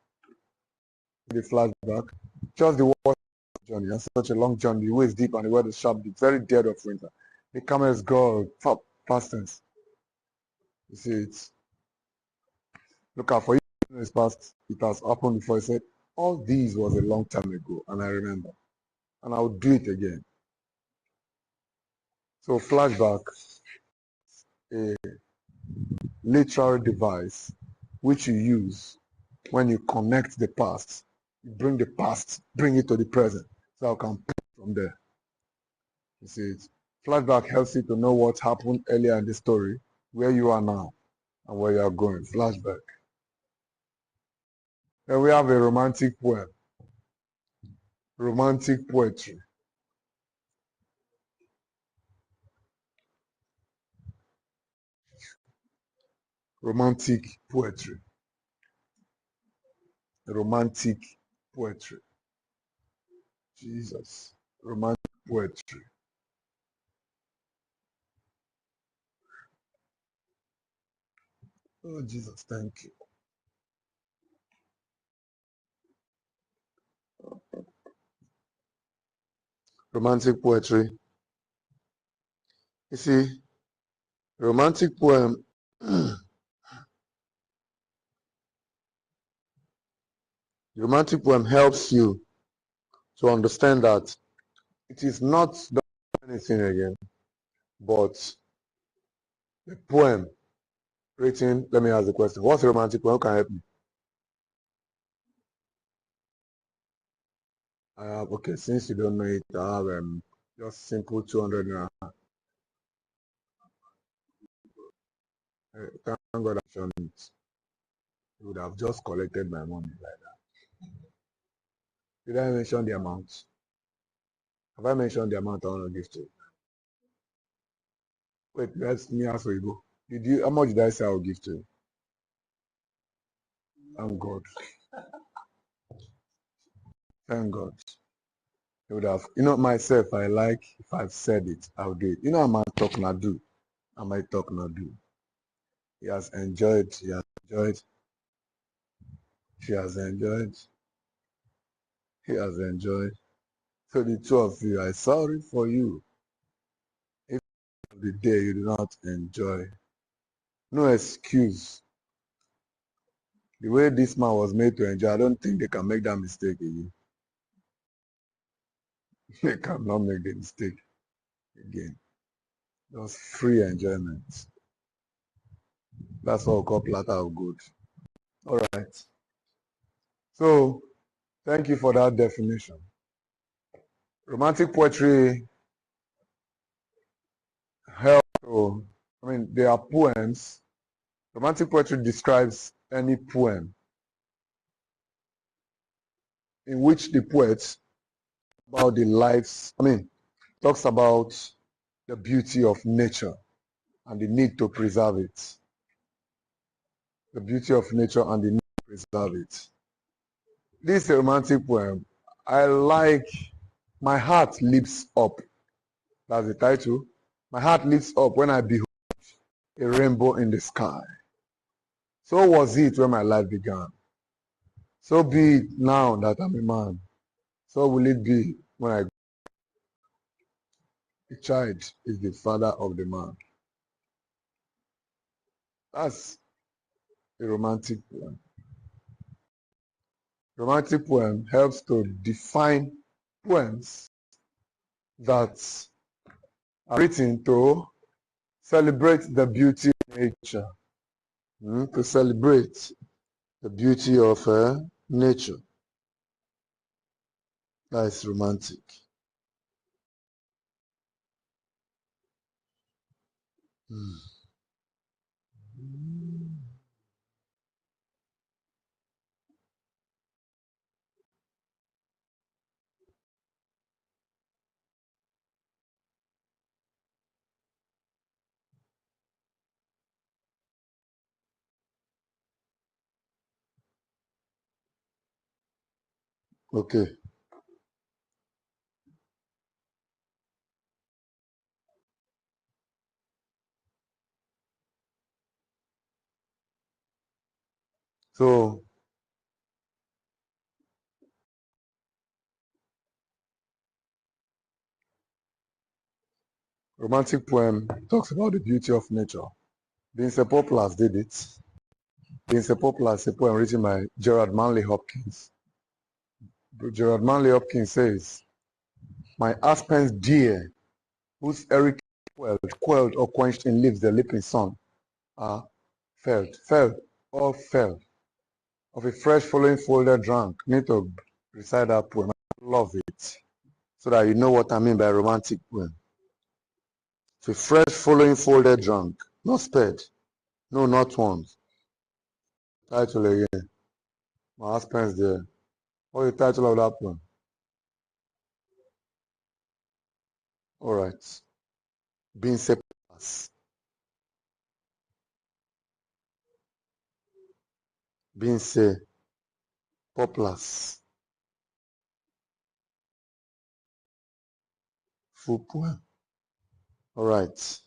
S1: The flashback. Just the worst journey. That's such a long journey. The way is deep and the weather is sharp. It's very dead of winter. The camels go, past tense. You see it. Look out for you. It's past. It has happened before. He said, all these was a long time ago, and I remember. And I'll do it again. So flashback, a literary device which you use when you connect the past. You bring the past, bring it to the present. So I can pick from there. You see it. Flashback helps you to know what happened earlier in the story, where you are now, and where you are going. Flashback. Then we have a romantic poem. Romantic poetry. Romantic poetry. Romantic poetry. Jesus. Romantic poetry. Oh, Jesus, thank you. Romantic poetry. You see, romantic poem, romantic poem helps you to understand that it is not anything again, but the poem written. Let me ask the question. What's a romantic poem? Who can help me? I have, okay, since you don't know it, I have just simple 200 naira. Thank God I mentioned it. You would have just collected my money like that. Did I mention the amount? Have I mentioned the amount I want to give to you? Wait, let's me ask you go. Did you? How much did I say I will give to you? Thank God. Thank God. You would have. You know myself. I like if I've said it, I'll do it. You know I might talk not do. I might talk not do. He has enjoyed. He has enjoyed. She has enjoyed. He has enjoyed. So the two of you, I'm sorry for you. If the day you do not enjoy, no excuse. The way this man was made to enjoy, I don't think they can make that mistake again. They cannot make the mistake again. Just free enjoyment. That's what we call platter of good. All right. So thank you for that definition. Romantic poetry help to, they are poems. Romantic poetry describes any poem in which the poet about the lives, talks about the beauty of nature and the need to preserve it. The beauty of nature and the need to preserve it. This romantic poem, I like My Heart Lifts Up. That's the title. My heart lifts up when I behold a rainbow in the sky. So was it when my life began. So be it now that I'm a man. So will it be when I a child is the father of the man. That's a romantic poem. Romantic poem helps to define poems that are written to celebrate the beauty of nature. To celebrate the beauty of nature. That's romantic. Okay. So Romantic poem talks about the beauty of nature. Being a Poplar did it. Being a Poplar is a poem written by Gerard Manley Hopkins. Gerard Manley Hopkins says, "My aspens dear, whose Eric quelled or quenched in leaves the leaping sun, are felled, all felled. Of a fresh following folded drunk." Need to recite that poem. I love it. So that you know what I mean by romantic poem. Of a fresh following folded drunk, not spared. No, not once. Title again. My aspens there. What is the title of that poem? Alright. Being Poplars. Being Poplars. Full poem. Alright.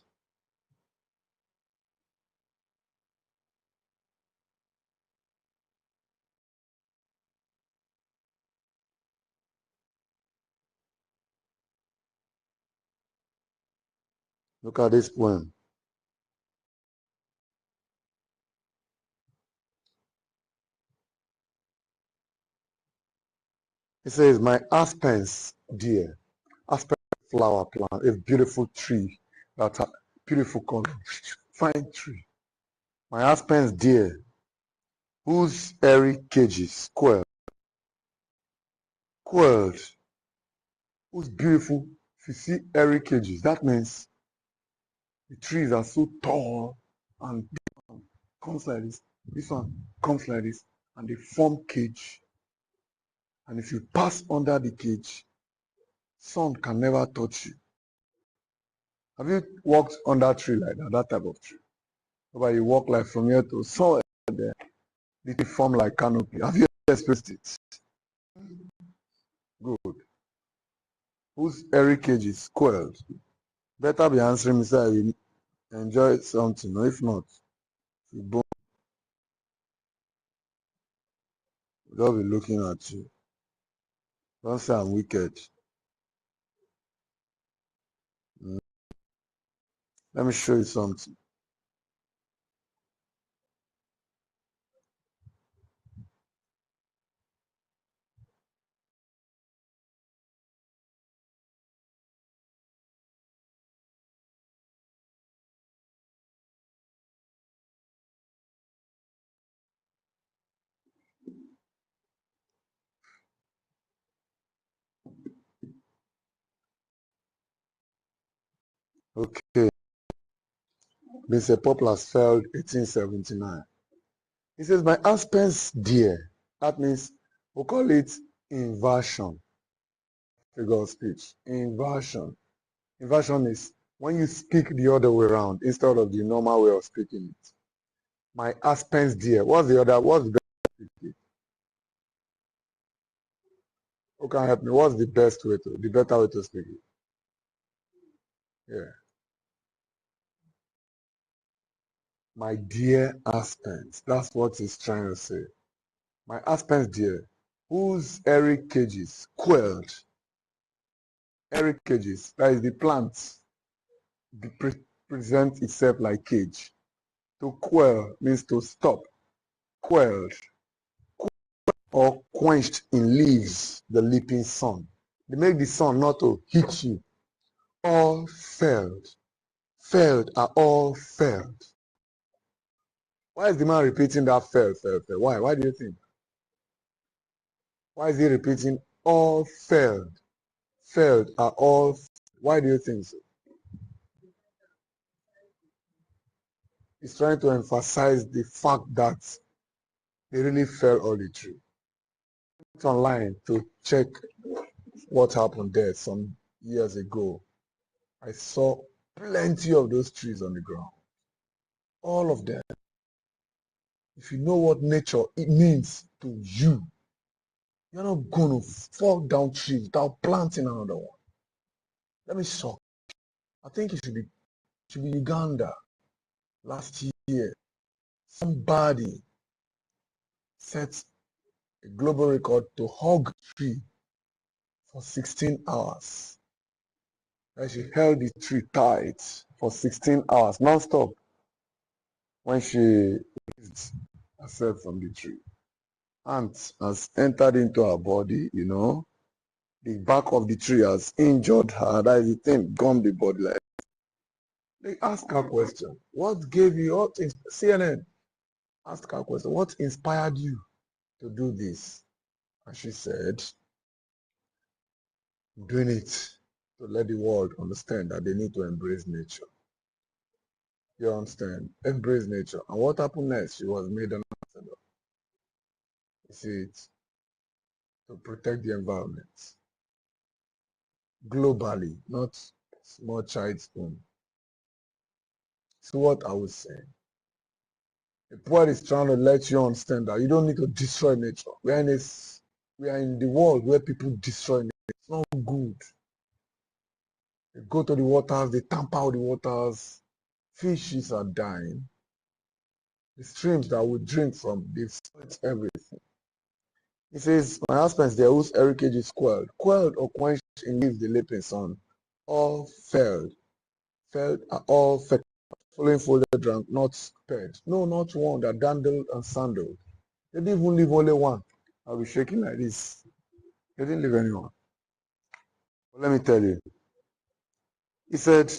S1: Look at this poem. It says, "My aspens dear." Aspen flower plant, a beautiful tree that has beautiful color. Fine tree. "My aspens dear, whose airy cages quelled, whose beautiful, if you see airy cages, that means the trees are so tall and this one comes like this one comes like this, and they form cage. And if you pass under the cage, sun can never touch you. Have you walked under a tree like that, that type of tree? Where you walk like from here to somewhere there, they form like canopy. Have you experienced it? Good. Whose airy cage is quelled? Better be answering me so you enjoy something. Or if not, you boom, they'll be looking at you. Don't say I'm wicked. Let me show you something. Okay. Mr. Poplars fell 1879. He says, "My aspens dear." That means we'll call it inversion. Figure of speech. Inversion. Inversion is when you speak the other way around instead of the normal way of speaking it. "My aspens dear." What's the better way to Who can help me? What's the better way to speak it? Yeah. "My dear aspens." That's what he's trying to say. "My aspens dear, whose airy cages quelled." Airy cages, that is the plant, presents itself like cage. To quell means to stop. Quelled or quenched in leaves the leaping sun. They make the sun not to hit you. All failed. Failed are all failed. Why is the man repeating that failed? Why? Why do you think? Why is he repeating all failed? Failed are all. Why do you think so? He's trying to emphasize the fact that they really fell all the tree. It's online to check what happened there some years ago. I saw plenty of those trees on the ground. All of them. If you know what nature it means to you, you're not going to fall down trees without planting another one. Let me shock. I think it should be Uganda. Last year, somebody set a global record to hug a tree for 16 hours. And she held the tree tight for 16 hours, non-stop, when she released herself from the tree. Ant has entered into her body, the back of the tree has injured her. That is the thing, gummed the body like. They ask her question. What gave you, CNN asked her question, what inspired you to do this? And she said, I'm doing it to let the world understand that they need to embrace nature. You understand? Embrace nature. And what happened next? She was made an ambassador. You see it? To protect the environment. Globally, not small child's own. So what I was saying. The poet is trying to let you understand that you don't need to destroy nature. We are in the world where people destroy nature. It's not good. They go to the waters, they tamper with the waters. Fishes are dying. The streams that we drink from, they've spoiled everything. He says, my husband's there whose heritage is quelled or quenched in leaves the leaping sun. All failed are all fed, following folded rank, not spared. No, not one that dandled and sandaled. They didn't even leave only one. I'll be shaking like this. They didn't leave anyone. But let me tell you. He said,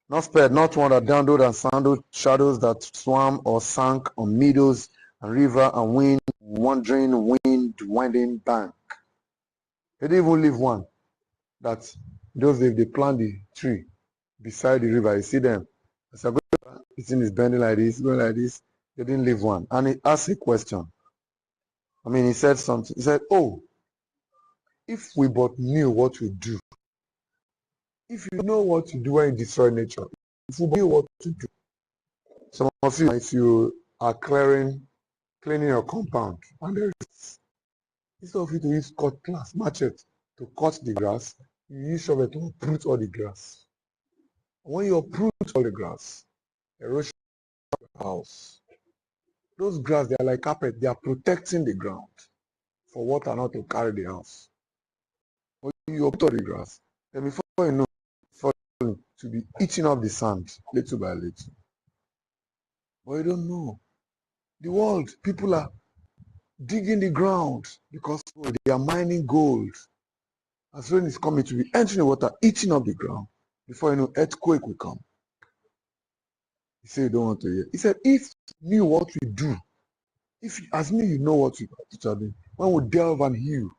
S1: not spared, not one that dandled and sandaled, shadows that swam or sank on meadows and river and wind, wandering wind, winding bank. They didn't even leave one. That those days they plant the tree beside the river. You see them. As I go, the thing is bending like this, going like this. They didn't leave one. And he asked a question. He said something. He said, oh, if we but knew what we do, if you know what to do when you destroy nature, if you knew what to do. Some of you, if you are cleaning your compound, and there is, instead of you to use cutlass, machete to cut the grass, you use shovel to uproot all the grass. When you uproot all the grass, erosion of the house, those grass, they are like carpet, they are protecting the ground for water not to carry the house. When you uproot all the grass, then before you know, to be eating up the sand little by little. But you don't know. The world, people are digging the ground because they are mining gold. As rain is coming to be entering the water, eating up the ground. Before you know, earthquake will come. He said you don't want to hear. He said, if you knew what we do, if as me you know what we are doing, when we delve and hew,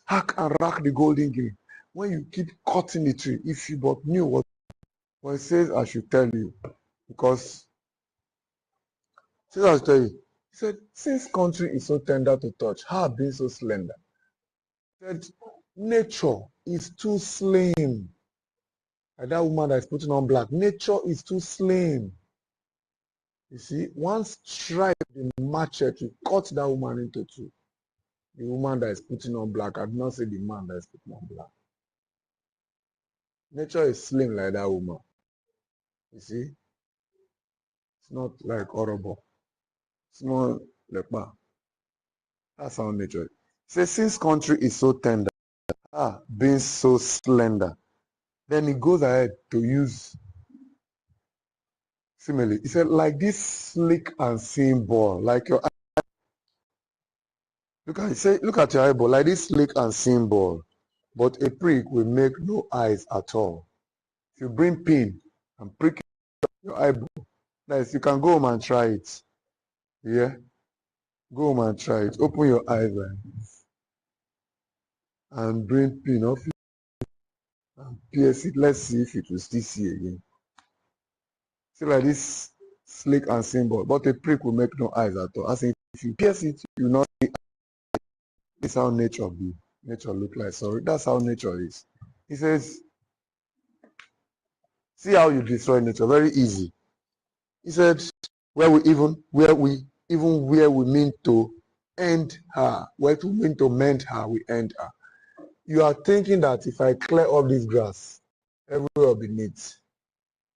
S1: hack and rack the golden grain, when you keep cutting the tree, if you but knew what, well, it says I should tell you, because it says I should tell you. He said, since country is so tender to touch, her being so slender. He said, nature is too slim. Like that woman that is putting on black, nature is too slim. You see, one strike the machete cut that woman into two. The woman that is putting on black, I did not say the man that is putting on black. Nature is slim like that woman. You see, it's not like horrible. It's more like that. That's how nature is. Say, since country is so tender, being so slender, then he goes ahead to use simile. He said, like this slick and thin ball, like your eye. Look at your eyeball, like this slick and thin ball, but a prick will make no eyes at all. If you bring pin and prick your eyeball, nice, you can go home and try it. Yeah? Go home and try it. Open your eyes and bring pin off it and pierce it. Let's see if it will still see again. See, like this slick and simple, but a prick will make no eyes at all. As in, if you pierce it, you will not see. This is how nature be. Nature look like. Sorry, that's how nature is. He says, see how you destroy nature. Very easy. He said, where we mean to end her, where we mean to mend her, we end her. You are thinking that if I clear up this grass, everywhere will be neat.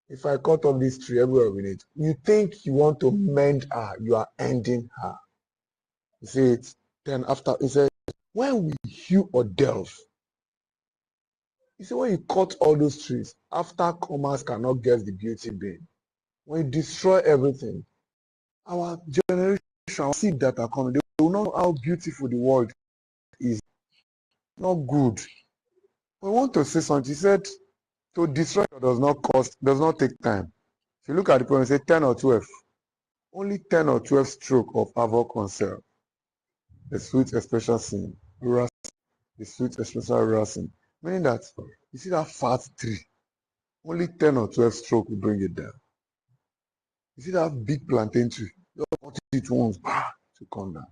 S1: If I cut off this tree, everywhere will be neat. You think you want to mend her, you are ending her. You see it? Then after, he said, when we hew or delve, You see, when you cut all those trees, after commerce cannot get the beauty bin, when you destroy everything, our generation, our seed that are coming, they will not know how beautiful the world is. Not good. We want to say something. He said, to destroy does not take time. If you look at the point, say 10 or 12. Only 10 or 12 stroke of havoc on self. The sweet expression sin. The sweet expression rural. Meaning that, you see that fat tree, only 10 or 12 stroke will bring it down. You see that big plantain tree, just cut it once, to come down.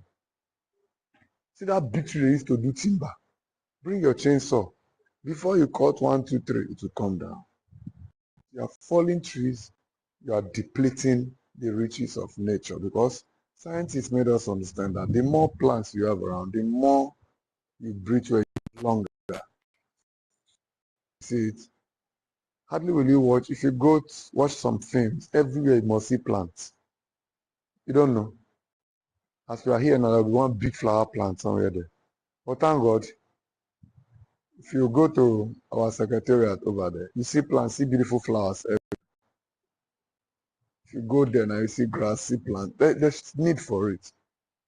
S1: See that big tree they used to do timber. Bring your chainsaw. Before you cut 1, 2, 3, it will come down. You are falling trees, you are depleting the riches of nature, because scientists made us understand that the more plants you have around, the more you breathe where you longer. See it? Hardly will you watch, if you go watch some films, everywhere you must see plants. You don't know. As we are here now, there will be one big flower plant somewhere there. But thank God, if you go to our secretariat over there, you see plants, see beautiful flowers. If you go there now, you see grass, see plants. There's need for it.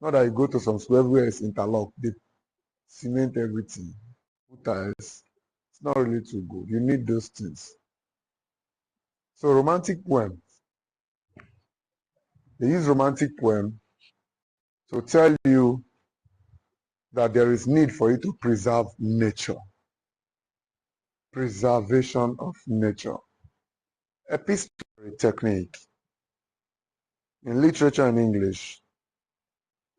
S1: Not that you go to some school, everywhere is interlocked. They cement everything, put tiles. It's not really too good. You need those things. So romantic poem. They use romantic poem to tell you that there is need for you to preserve nature. Preservation of nature. Epistolary technique. In literature and English,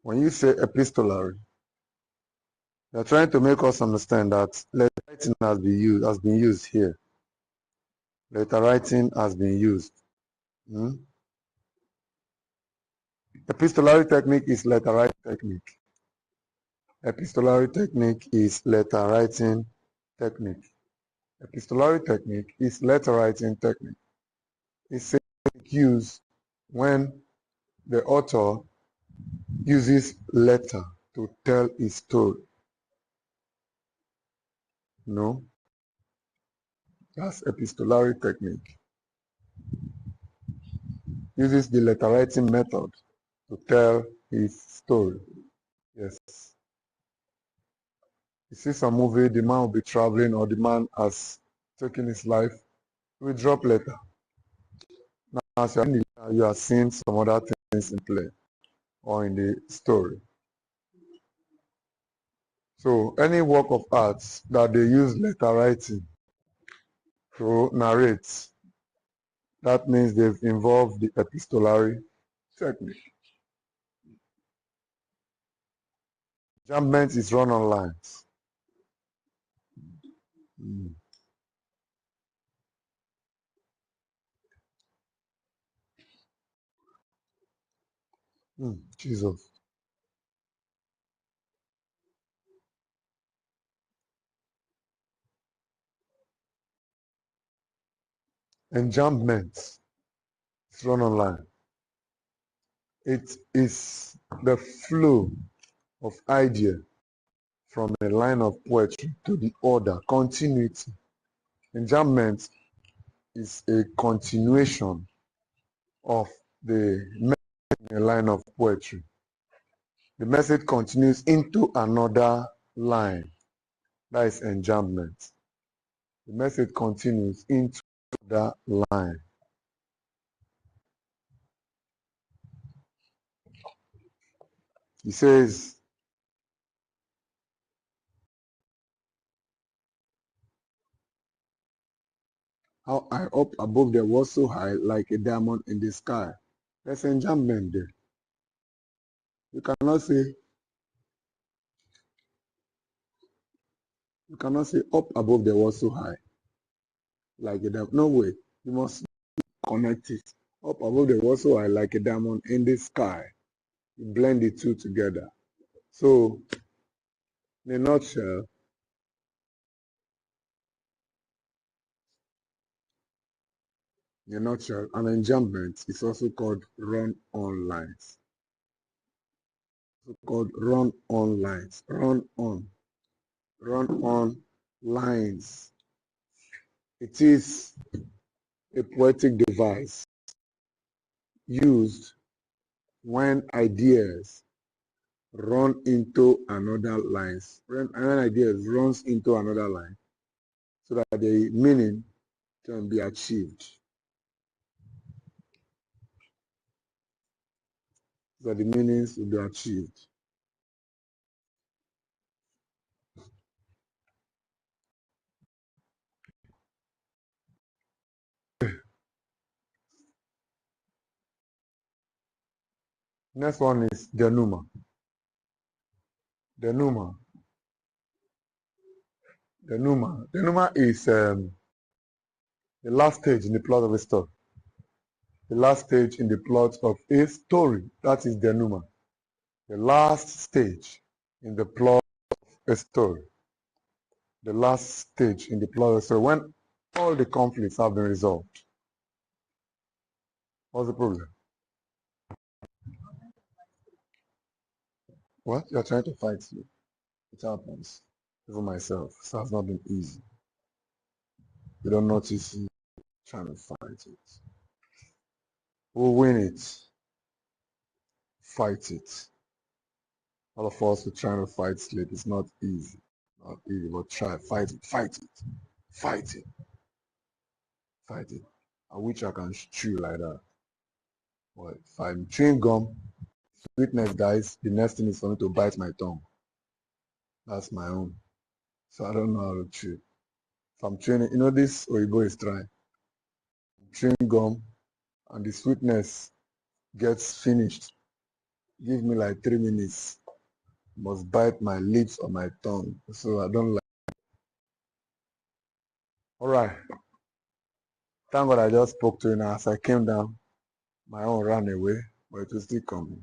S1: when you say epistolary, they're trying to make us understand that letter writing has been used here. Letter writing has been used. Epistolary technique is letter writing technique. Epistolary technique is letter writing technique. Epistolary technique is letter writing technique. It's a technique used when the author uses letter to tell his story. No, that's epistolary technique. Uses the letter writing method to tell his story. Yes. You see some movie, the man will be traveling or the man has taken his life, we drop letter. Now, as you are seeing some other things in play or in the story. So any work of art that they use letter writing to narrate, that means they've involved the epistolary technique. Enjambment is run on lines. Jesus. Enjambment is run on line. It is the flow of idea from a line of poetry to the other, continuity. Enjambment is a continuation of the message in a line of poetry. The message continues into another line. That is enjambment. The message continues into that line. He says, how high up above there was so high like a diamond in the sky. There's enjambment there. You cannot say up above there was so high like a diamond. No way. You must connect it. Up above there was so high like a diamond in the sky. You blend the two together. So, in a nutshell, an enjambment is also called run-on lines. Run-on lines. Run-on lines. It is a poetic device used when ideas run into another lines. When ideas runs into another line, so that the meaning can be achieved. So that the meanings will be achieved. Next one is denouement. Denouement. Denouement is the last stage in the plot of a story. The last stage in the plot of a story. That is denouement. The last stage in the plot of a story. The last stage in the plot of a story. When all the conflicts have been resolved. What's the problem? What? You're trying to fight me. It happens. Even myself. So it's not been easy. You don't notice me trying to fight it. We'll win it. Fight it. All of us are trying to fight sleep. It's not easy. Not easy, but try. Fight it. Fight it. Fight it. Fight it. I wish I can chew like that. But if I'm chewing gum, sweetness dies, the next thing is for me to bite my tongue. That's my own. So I don't know how to chew. If I'm chewing, you know this Oyibo is trying. Chewing gum and the sweetness gets finished. Give me like 3 minutes. Must bite my lips or my tongue. So I don't like. Alright. Thank God I just spoke to you now. As I came down, my own ran away, but it will still come.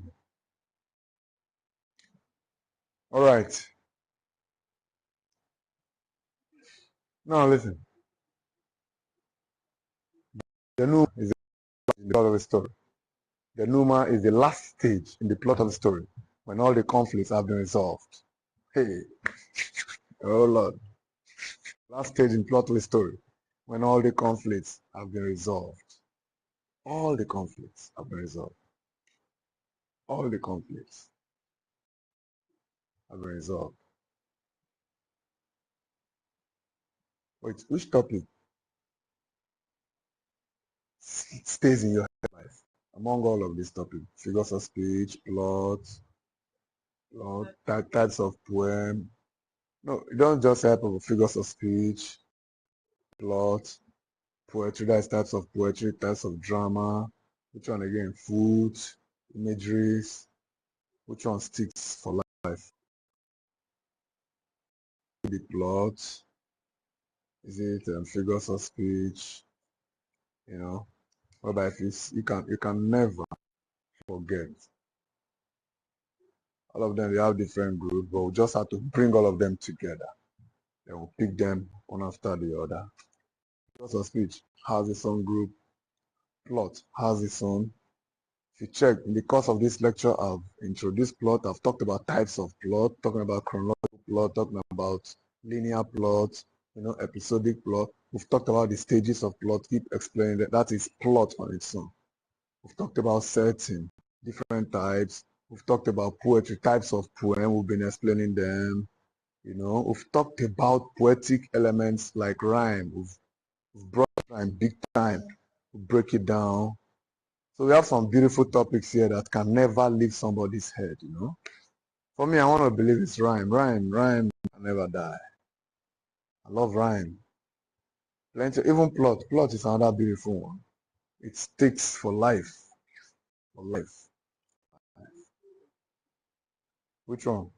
S1: Alright. Now listen. The denouement is the plot of the story. The denouement is the last stage in the plot of the story when all the conflicts have been resolved. Hey. Oh Lord. Last stage in plot of the story when all the conflicts have been resolved. All the conflicts have been resolved. All the conflicts have been resolved. Wait, which topic stays in your life among all of these topics? Figures of speech, plot, types of poem. No, you don't just help with figures of speech, plot, poetry, that's types of poetry, types of drama. Which one again? Food, imageries. Which one sticks for life? The plot. Is it figures of speech? You know, whereby if you can never forget. All of them, they have different groups, but we just have to bring all of them together. Then we'll pick them one after the other. Figures of speech has its own group. Plot has its own. If you check, in the course of this lecture, I've introduced plot. I've talked about types of plot, talking about chronological plot, talking about linear plot, episodic plot. We've talked about the stages of plot, keep explaining that that is plot on its own. We've talked about setting, different types. We've talked about poetry, types of poem. We've been explaining them. We've talked about poetic elements like rhyme. We've brought rhyme big time. We break it down. So we have some beautiful topics here that can never leave somebody's head, For me, I want to believe it's rhyme. Rhyme can never die. I love rhyme. Plenty, even plot. Plot is another beautiful one. It sticks for life. For life. Which one?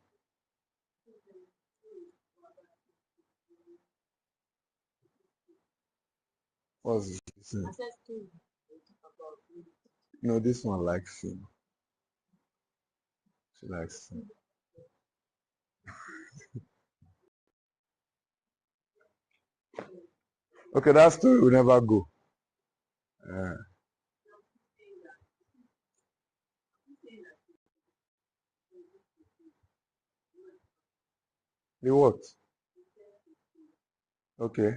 S1: What's this? This one likes film. She likes film. Okay, that story will never go. The what? Okay.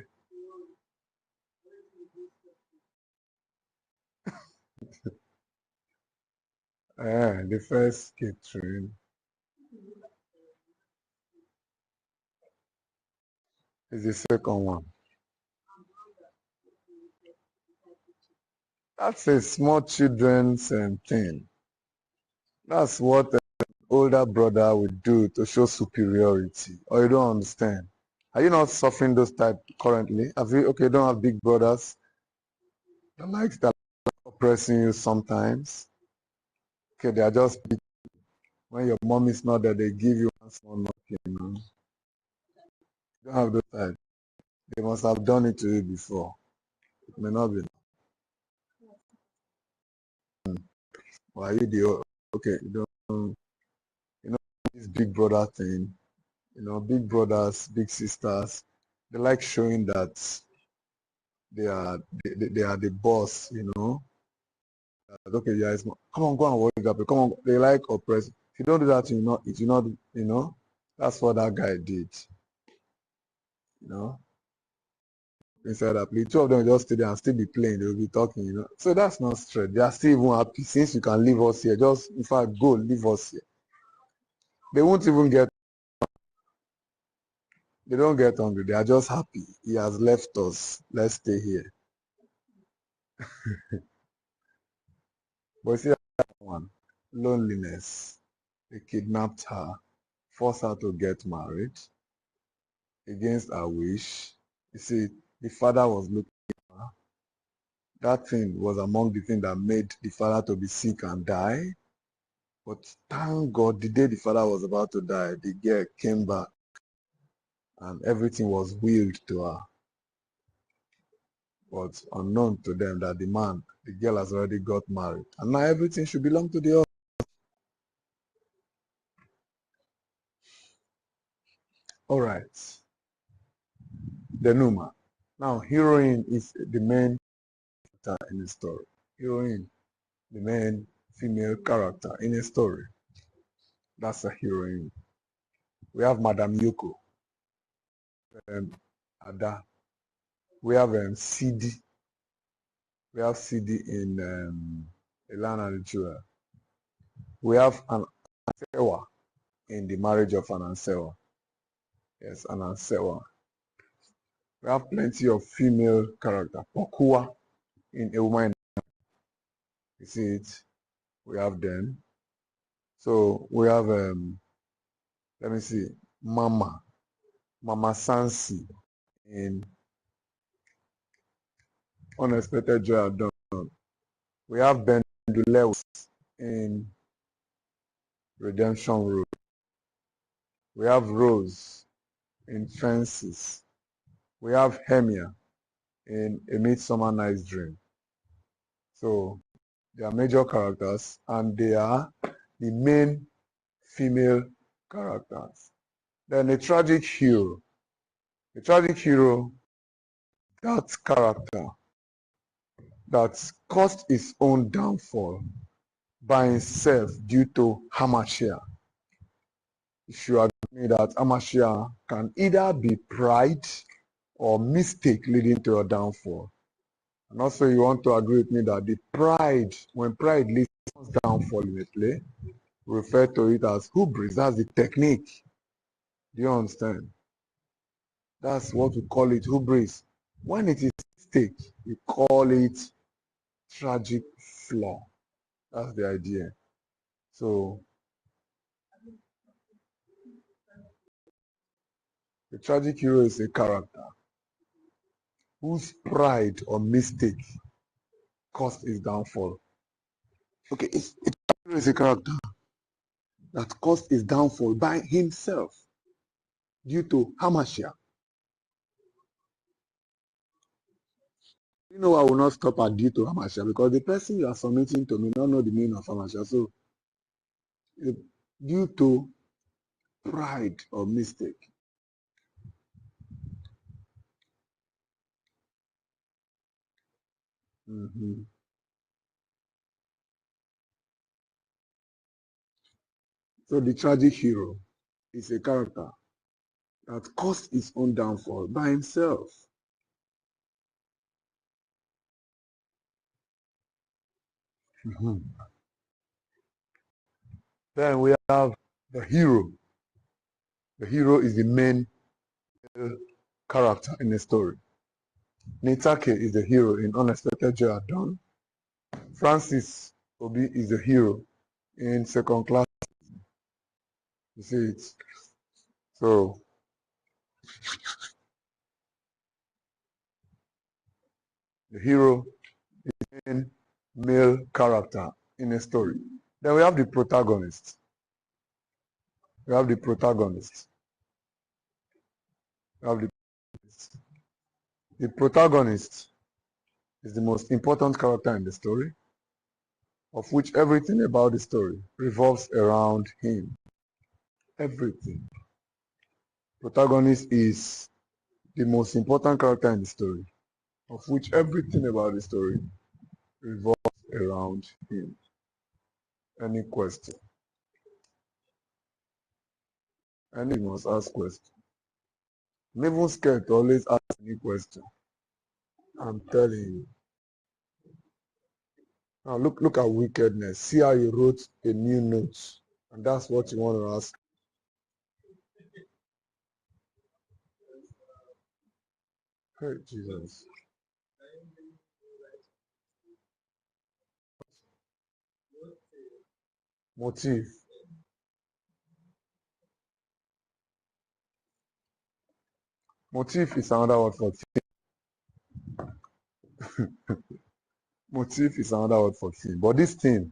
S1: The first catering is the second one. That's a small children's thing. That's what an older brother would do to show superiority. Or you don't understand. Are you not suffering those type currently? Have you, okay, you don't have big brothers that oppressing you sometimes? Okay, they are just, when your mom is not there, they give you one small knocking, you know. You don't have those type. They must have done it to you before. It may not be. Or are you the, okay, you don't, you know, this big brother thing, you know, big brothers, big sisters, they like showing that they are the boss, you know. That, okay, yeah, it's not, come on, go and work up. Come on, they like oppress. If you don't do that, you know, it you not, you know, that's what that guy did, you know. Inside that play, two of them just stay there and still be playing. They will be talking, you know. So that's not stress. They are still even happy since you can leave us here. Just in fact, go leave us here. They won't even get. They don't get hungry. They are just happy. He has left us. Let's stay here. But see that one, loneliness. They kidnapped her, forced her to get married against her wish. You see, the father was looking at her. That thing was among the things that made the father to be sick and die. But thank God, the day the father was about to die, the girl came back and everything was willed to her. But unknown to them that the girl has already got married. And now everything should belong to the other. All right. The Numa. Now, heroine is the main character in the story. Heroine, the main female character in a story. That's a heroine. We have Madame Yoko, Ada. We have CD. We have CD in Elana Ritual. We have an Ansewa in the marriage of an Ansewa. Yes, an Ansewa. We have plenty of female character. Pokua in a woman. You see it? We have them. So we have let me see, Mama Sansi in Unexpected Joy at Dawn. We have Ben Lewis in Redemption Road. We have Rose in Fences. We have Hemia in A Midsummer Night's Dream. So they are major characters and they are the main female characters. Then a tragic hero. A tragic hero, that character that caused his own downfall by himself due to Hamashiach. If you agree with me that Hamashiach can either be pride or mistake leading to a downfall. And also you want to agree with me that the pride, when pride leads to downfall in a play, refer to it as hubris. That's the technique. Do you understand? That's what we call it, hubris. When it is mistake, we call it tragic flaw. That's the idea. So the tragic hero is a character whose pride or mistake caused his downfall. Okay, a hero is a character that caused his downfall by himself due to Hamashiach. You know, I will not stop at due to Hamashiach because the person you are submitting to may not know the meaning of Hamashiach. So, due to pride or mistake. So the tragic hero is a character that caused his own downfall by himself. Mhm. Then we have the hero. The hero is the main character in the story. Nitake is the hero in Unexpected Joy at Dawn. Francis Obi is the hero in Second Class. You see it. So the hero is the main male character in a story. Then we have the protagonist. We have the protagonist. We have the protagonist. The protagonist is the most important character in the story, of which everything about the story revolves around him. Everything. Protagonist is the most important character in the story, of which everything about the story revolves around him. Any question? Any must ask question. I'm even scared to always ask any question. I'm telling you. Now look at wickedness. See how you wrote a new note, and that's what you want to ask. Hey, Jesus. Motive. Motive is another word for theme. Motive is another word for theme. But this theme,